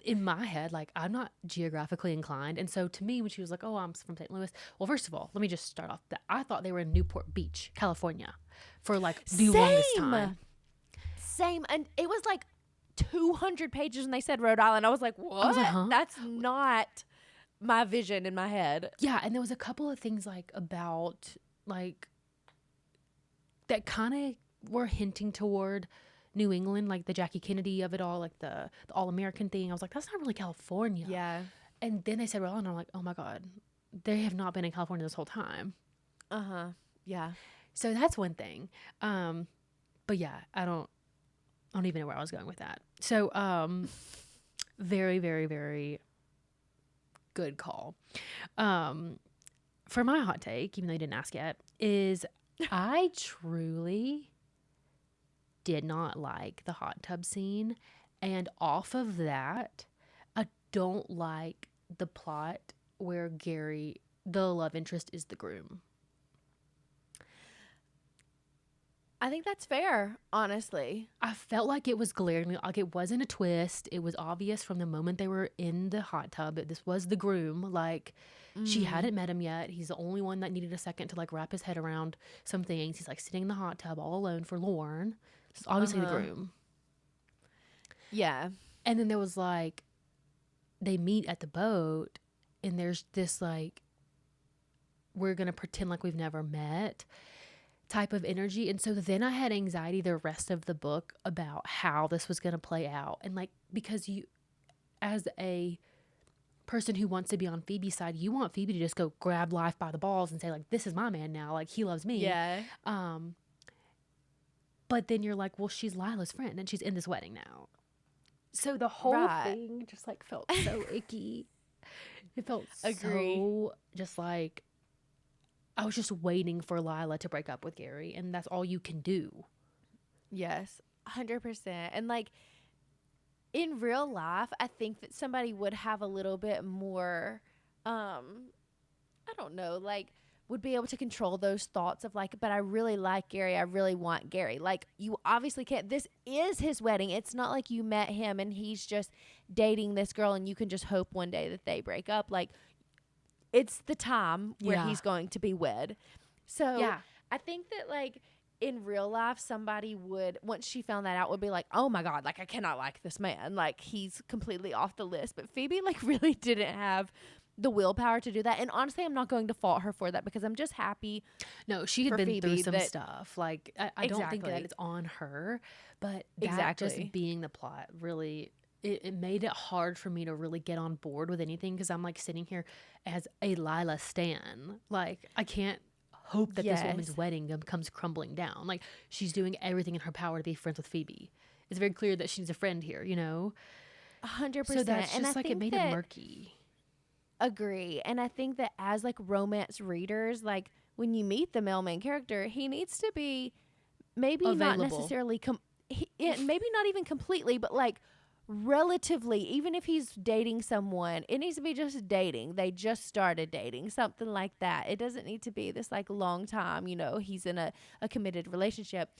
In my head, like, I'm not geographically inclined. And so to me, when she was like, oh, I'm from St. Louis. Well, first of all, let me just start off that I thought they were in Newport Beach, California for like the longest time. Same. And it was like 200 pages and they said Rhode Island. I was like, what? I was like, huh? That's not my vision in my head. Yeah. And there was a couple of things like about like that kind of were hinting toward New England, like the Jackie Kennedy of it all, like the All-American thing. I was like, that's not really California. Yeah. And then they said, well, and I'm like, oh my God, they have not been in California this whole time. Uh-huh. Yeah. So that's one thing. But yeah, I don't even know where I was going with that. So, Very, very, very good call. For my hot take, even though you didn't ask yet, is I truly did not like the hot tub scene. And off of that, I don't like the plot where Gary, the love interest, is the groom. I think that's fair, honestly. I felt like it was glaringly, like it wasn't a twist. It was obvious from the moment they were in the hot tub that this was the groom. Like, she hadn't met him yet. He's the only one that needed a second to like wrap his head around some things. He's like sitting in the hot tub all alone for Lorne. It's obviously the groom. Yeah. And then there was like, they meet at the boat and there's this like, we're going to pretend like we've never met type of energy. And so then I had anxiety the rest of the book about how this was going to play out. And like, because you, as a person who wants to be on Phoebe's side, you want Phoebe to just go grab life by the balls and say like, this is my man now. Like, he loves me. Yeah. But then you're like, well, she's Lila's friend and she's in this wedding now. So the whole thing just like felt so icky. It felt so just like, I was just waiting for Lila to break up with Gary, and that's all you can do. Yes, 100%. And like in real life, I think that somebody would have a little bit more, I don't know, like would be able to control those thoughts of like, but I really like Gary. I really want Gary. Like, you obviously can't. This is his wedding. It's not like you met him and he's just dating this girl and you can just hope one day that they break up. Like, it's the time where he's going to be wed. So I think that like in real life, somebody would, once she found that out, would be like, oh my God, like I cannot like this man. Like, he's completely off the list. But Phoebe like really didn't have the willpower to do that. And honestly, I'm not going to fault her for that because I'm just happy. No, she had been through some stuff. Like, I don't think that it's on her, but that just being the plot really, it made it hard for me to really get on board with anything because I'm like sitting here as a Lila stan. Like, I can't hope that this woman's wedding comes crumbling down. Like, she's doing everything in her power to be friends with Phoebe. It's very clear that she's a friend here, you know? 100%. So that's just like, it made it murky. Agree. And I think that as like romance readers, like when you meet the male main character, he needs to be maybe available. Not necessarily, maybe not even completely, but like relatively, even if he's dating someone, it needs to be just dating. They just started dating, something like that. It doesn't need to be this like long time, you know, he's in a committed relationship.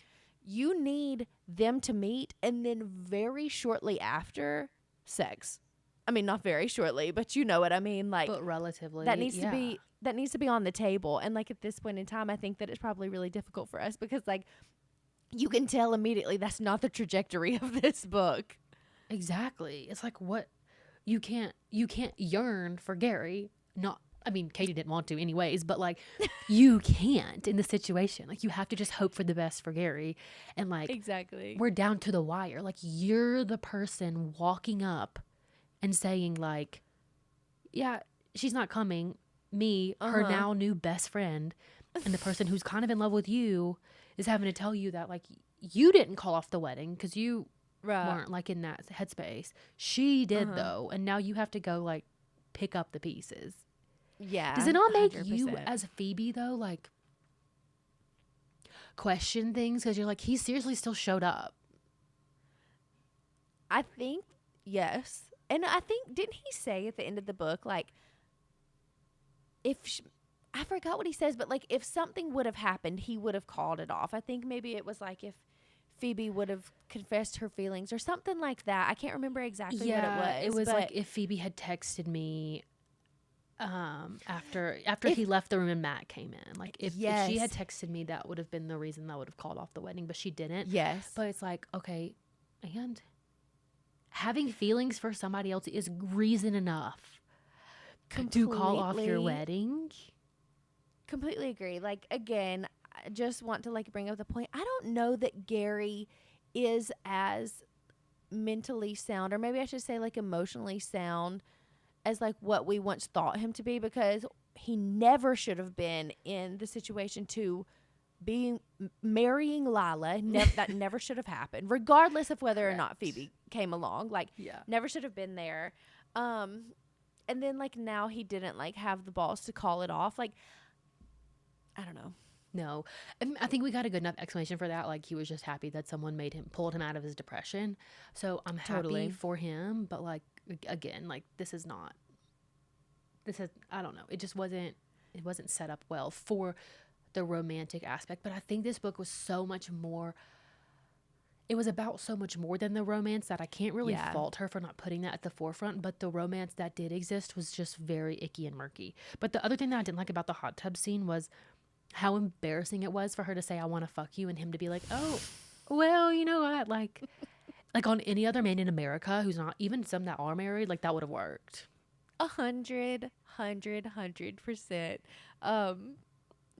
You need them to meet and then very shortly after, sex. I mean, not very shortly, but you know what I mean? Like, but relatively. That needs to be on the table. And like at this point in time, I think that it's probably really difficult for us because like you can tell immediately that's not the trajectory of this book. Exactly. It's like, what, you can't yearn for Gary. Not, I mean, Katie didn't want to anyways, but like you can't in the situation. Like, you have to just hope for the best for Gary. And like, exactly, we're down to the wire. Like, you're the person walking up and saying like, yeah, she's not coming. Me, her now new best friend, and the person who's kind of in love with you is having to tell you that like you didn't call off the wedding because you weren't like in that headspace. She did though, and now you have to go like pick up the pieces. Yeah. Does it not make 100%. you as Phoebe though like question things because you're like, he seriously still showed up? I think yes. And I think, didn't he say at the end of the book, like, I forgot what he says, but like, if something would have happened, he would have called it off. I think maybe it was like if Phoebe would have confessed her feelings or something like that. I can't remember exactly what it was. It was like if Phoebe had texted me after he left the room and Matt came in. Like, if she had texted me, that would have been the reason that would have called off the wedding, but she didn't. Yes. But it's like, okay, and having feelings for somebody else is reason enough to call off your wedding. Completely agree. Like, again, I just want to like bring up the point. I don't know that Gary is as mentally sound, or maybe I should say like emotionally sound, as like what we once thought him to be, because he never should have been in the situation to marrying Lila. That never should have happened, regardless of whether or not Phoebe came along. Like, never should have been there. And then, like, now he didn't, like, have the balls to call it off. Like, I don't know. No. I think we got a good enough explanation for that. Like, he was just happy that someone pulled him out of his depression. So I'm happy for him. But, like, again, like, I don't know. It wasn't set up well for the romantic aspect. But I think this book was so much more. It was about so much more than the romance that I can't really fault her for not putting that at the forefront. But the romance that did exist was just very icky and murky. But the other thing that I didn't like about the hot tub scene was how embarrassing it was for her to say, "I want to fuck you," and him to be like, "Oh, well, you know what? Like on any other man in America who's not, even some that are married, like, that would have worked." 100%.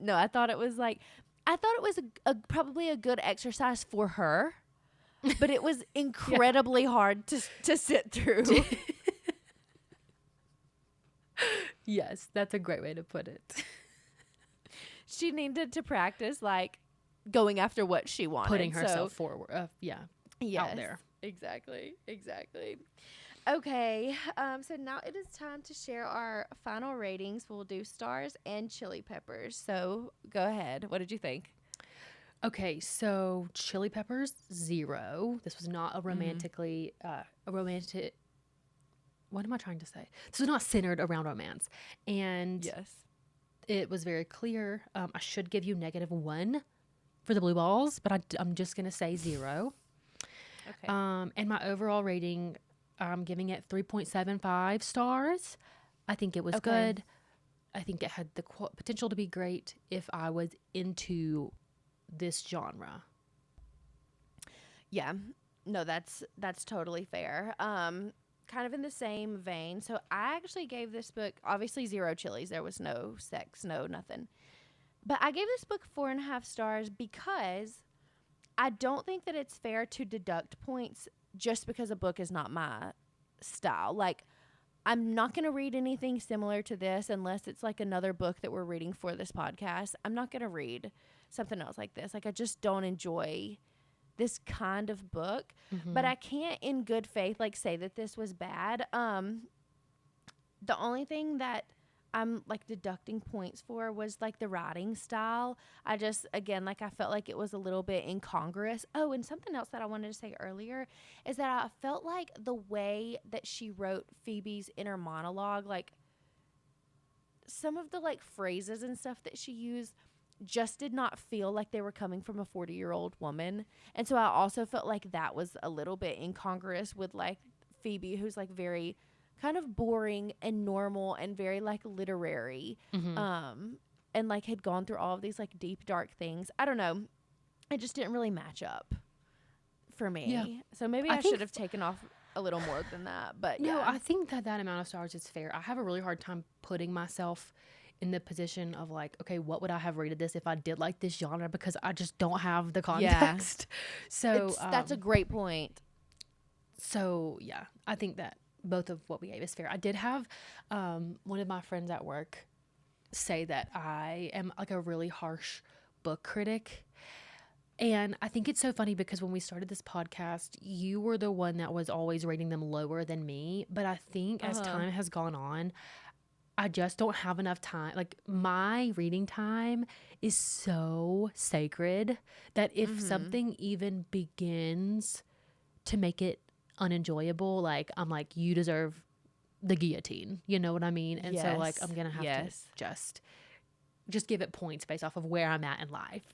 No, I thought it was probably a good exercise for her. But it was incredibly hard to sit through. Yes, that's a great way to put it. She needed to practice, like, going after what she wanted. Putting herself forward. Out there. Exactly. Okay, so now it is time to share our final ratings. We'll do stars and chili peppers. So go ahead. What did you think? Okay, so chili peppers, 0. This was not a romantic. What am I trying to say? This was not centered around romance, and it was very clear. I should give you -1 for the blue balls, but I'm just gonna say 0. Okay. And my overall rating, I'm giving it 3.75 stars. I think it was good. I think it had the potential to be great if I was into this genre. Yeah, no, that's totally fair. Kind of in the same vein. So I actually gave this book, obviously 0 chilies. There was no sex, no nothing. But I gave this book 4.5 stars because I don't think that it's fair to deduct points just because a book is not my style. Like, I'm not going to read anything similar to this unless it's like another book that we're reading for this podcast. I'm not going to read something else like this. Like, I just don't enjoy this kind of book. But I can't in good faith, like, say that this was bad. The only thing that I'm, like, deducting points for was, like, the writing style. I just, again, like, I felt like it was a little bit incongruous. Oh, and something else that I wanted to say earlier is that I felt like the way that she wrote Phoebe's inner monologue, like, some of the, like, phrases and stuff that she used just did not feel like they were coming from a 40-year-old woman. And so I also felt like that was a little bit incongruous with, like, Phoebe, who's, like, very kind of boring and normal and very, like, literary, and, like, had gone through all of these, like, deep, dark things. I don't know. It just didn't really match up for me. Yeah. So maybe I should have taken off a little more than that. But no, I think that amount of stars is fair. I have a really hard time putting myself in the position of, like, okay, what would I have rated this if I did like this genre, because I just don't have the context. So that's a great point. So yeah, I think that both of what we gave is fair. I did have one of my friends at work say that I am, like, a really harsh book critic. And I think it's so funny because when we started this podcast, you were the one that was always rating them lower than me. But I think as time has gone on, I just don't have enough time. Like, my reading time is so sacred that if something even begins to make it unenjoyable, like, I'm like, you deserve the guillotine. You know what I mean? And so, like, I'm going to have to just give it points based off of where I'm at in life.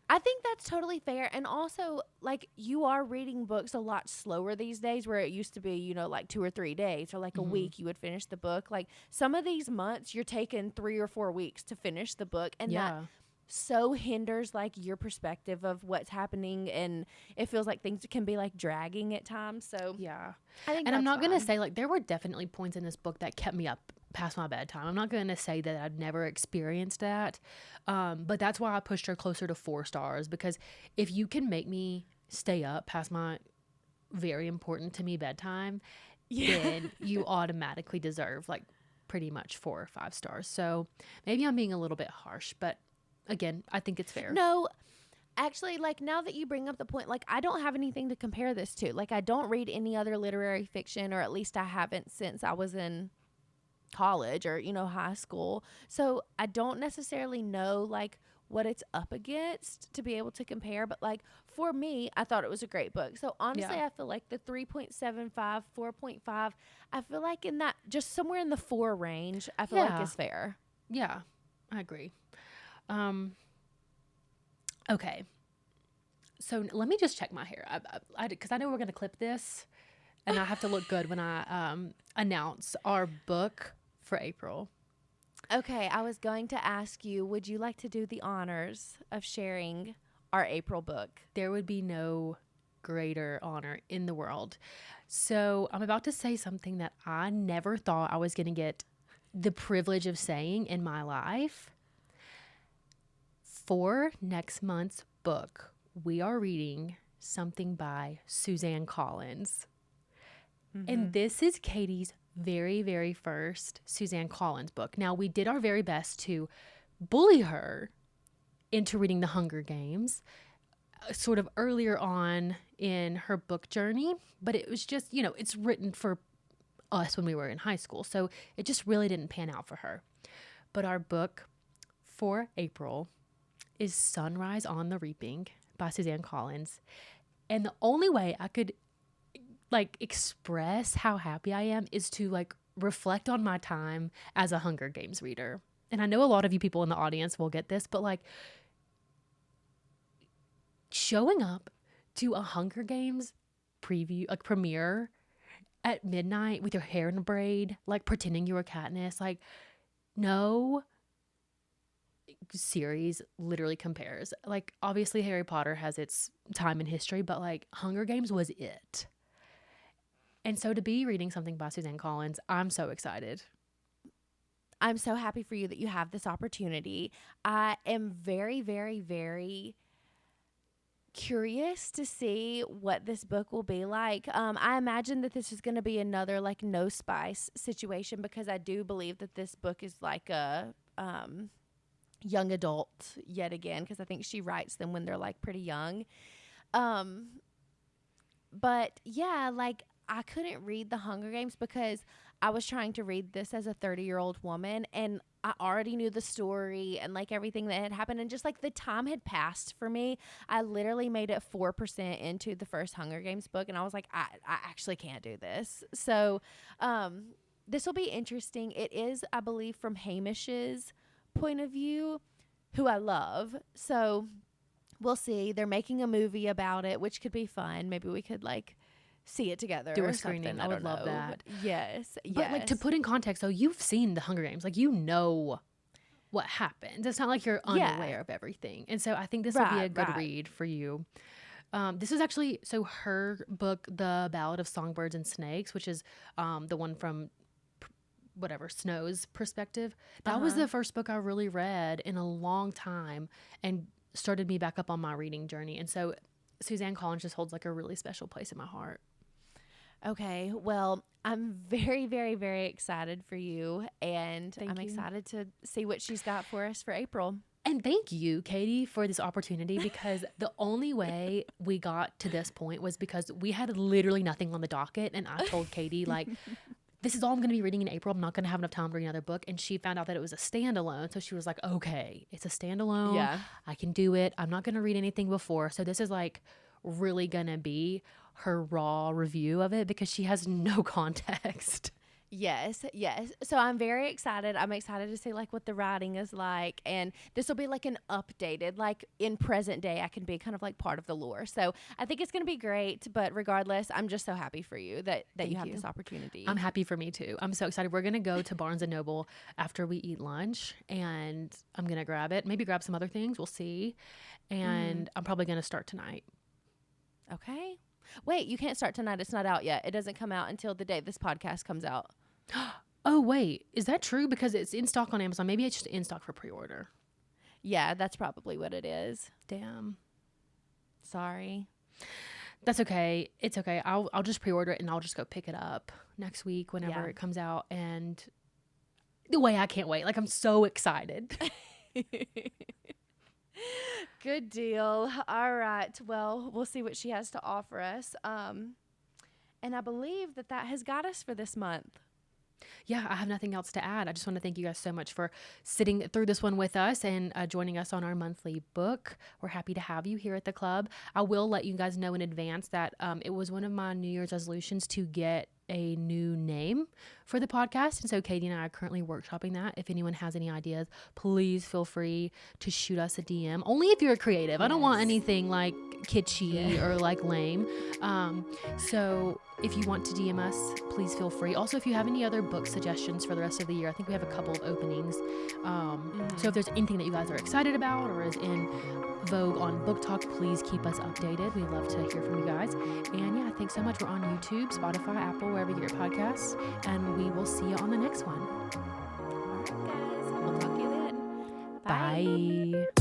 I think that's totally fair. And also, like, you are reading books a lot slower these days, where it used to be, you know, like 2 or 3 days or like a week you would finish the book. Like, some of these months you're taking 3 or 4 weeks to finish the book. And that so hinders, like, your perspective of what's happening. And it feels like things can be, like, dragging at times. So yeah, I think and I'm not going to say, like, there were definitely points in this book that kept me up past my bedtime. I'm not going to say that I've never experienced that. But that's why I pushed her closer to 4 stars, because if you can make me stay up past my very important to me bedtime, then you automatically deserve, like, pretty much 4 or 5 stars. So maybe I'm being a little bit harsh, but again, I think it's fair. No, actually, like, now that you bring up the point, like, I don't have anything to compare this to. Like, I don't read any other literary fiction, or at least I haven't since I was in college or, high school. So I don't necessarily know, like, what it's up against to be able to compare. But, like, for me, I thought it was a great book. So honestly, Yeah. I feel like the 3.75, 4.5, I feel like in that, just somewhere in the 4 range, I feel like Yeah. is fair. Yeah, I agree. Okay. So let me just check my hair. Because I know we're going to clip this, and I have to look good when I announce our book for April. Okay, I was going to ask you, would you like to do the honors of sharing our April book? There would be no greater honor in the world. So I'm about to say something that I never thought I was going to get the privilege of saying in my life. For next month's book, we are reading something by Suzanne Collins. Mm-hmm. And this is Katie's very, very first Suzanne Collins book. Now, we did our very best to bully her into reading The Hunger Games sort of earlier on in her book journey, but it was just, it's written for us when we were in high school, so it just really didn't pan out for her. But our book for April is Sunrise on the Reaping by Suzanne Collins. And the only way I could express how happy I am is to reflect on my time as a Hunger Games reader. And I know a lot of you people in the audience will get this, but showing up to a Hunger Games premiere at midnight with your hair in a braid, pretending you were Katniss, no series literally compares. Obviously Harry Potter has its time in history, but Hunger Games was it. And so to be reading something by Suzanne Collins, I'm so excited. I'm so happy for you that you have this opportunity. I am very, very, very curious to see what this book will be like. I imagine that this is going to be another no spice situation, because I do believe that this book is like a young adult yet again, because I think she writes them when they're pretty young. But yeah, I couldn't read The Hunger Games because I was trying to read this as a 30-year-old woman, and I already knew the story and everything that had happened, and just the time had passed for me. I literally made it 4% into the first Hunger Games book, and I was like, I actually can't do this. So this will be interesting. It is, I believe, from Hamish's point of view, who I love. So we'll see. They're making a movie about it, which could be fun. Maybe we could see it together. Do or a screening. Something. I would love that. But yes. But to put in context, though, you've seen The Hunger Games. You know what happens. It's not like you're unaware of everything. And so I think this will be a good read for you. This is actually, so her book, The Ballad of Songbirds and Snakes, which is the one from Snow's perspective. That was the first book I really read in a long time and started me back up on my reading journey. And so Suzanne Collins just holds a really special place in my heart. Okay, well, I'm very, very, very excited for you, and I'm excited to see what she's got for us for April. And thank you, Katie, for this opportunity, because the only way we got to this point was because we had literally nothing on the docket, and I told Katie, this is all I'm going to be reading in April. I'm not going to have enough time to read another book. And she found out that it was a standalone. So she was like, okay, it's a standalone. Yeah. I can do it. I'm not going to read anything before. So this is really going to be her raw review of it, because she has no context. Yes. So I'm very excited. I'm excited to see what the writing is like, and this will be an updated, in present day. I can be kind of part of the lore. So I think it's going to be great. But regardless, I'm just so happy for you that you have this opportunity. I'm happy for me too. I'm so excited. We're going to go to Barnes and Noble after we eat lunch, and I'm going to grab it. Maybe grab some other things. We'll see. And I'm probably going to start tonight. Okay. Wait, you can't start tonight. It's not out yet. It doesn't come out until the day this podcast comes out. Oh, wait. Is that true? Because it's in stock on Amazon. Maybe it's just in stock for pre-order. Yeah, that's probably what it is. Damn. Sorry. That's okay. It's okay. I'll just pre-order it, and I'll just go pick it up next week whenever it comes out. And the way I can't wait. I'm so excited. Good deal. All right. Well, we'll see what she has to offer us. And I believe that has got us for this month. Yeah, I have nothing else to add. I just want to thank you guys so much for sitting through this one with us and joining us on our monthly book. We're happy to have you here at the club. I will let you guys know in advance that it was one of my New Year's resolutions to get a new name for the podcast. And so Katie and I are currently workshopping that. If anyone has any ideas, please feel free to shoot us a DM. Only if you're creative. Yes. I don't want anything like kitschy or like lame. So if you want to DM us, please feel free. Also, if you have any other book suggestions for the rest of the year, I think we have a couple of openings. So if there's anything that you guys are excited about or is in vogue on Book Talk, please keep us updated. We'd love to hear from you guys. And yeah, thanks so much. We're on YouTube, Spotify, Apple, wherever you get your podcasts. And we will see you on the next one. All right, guys. We'll talk to you then. Bye.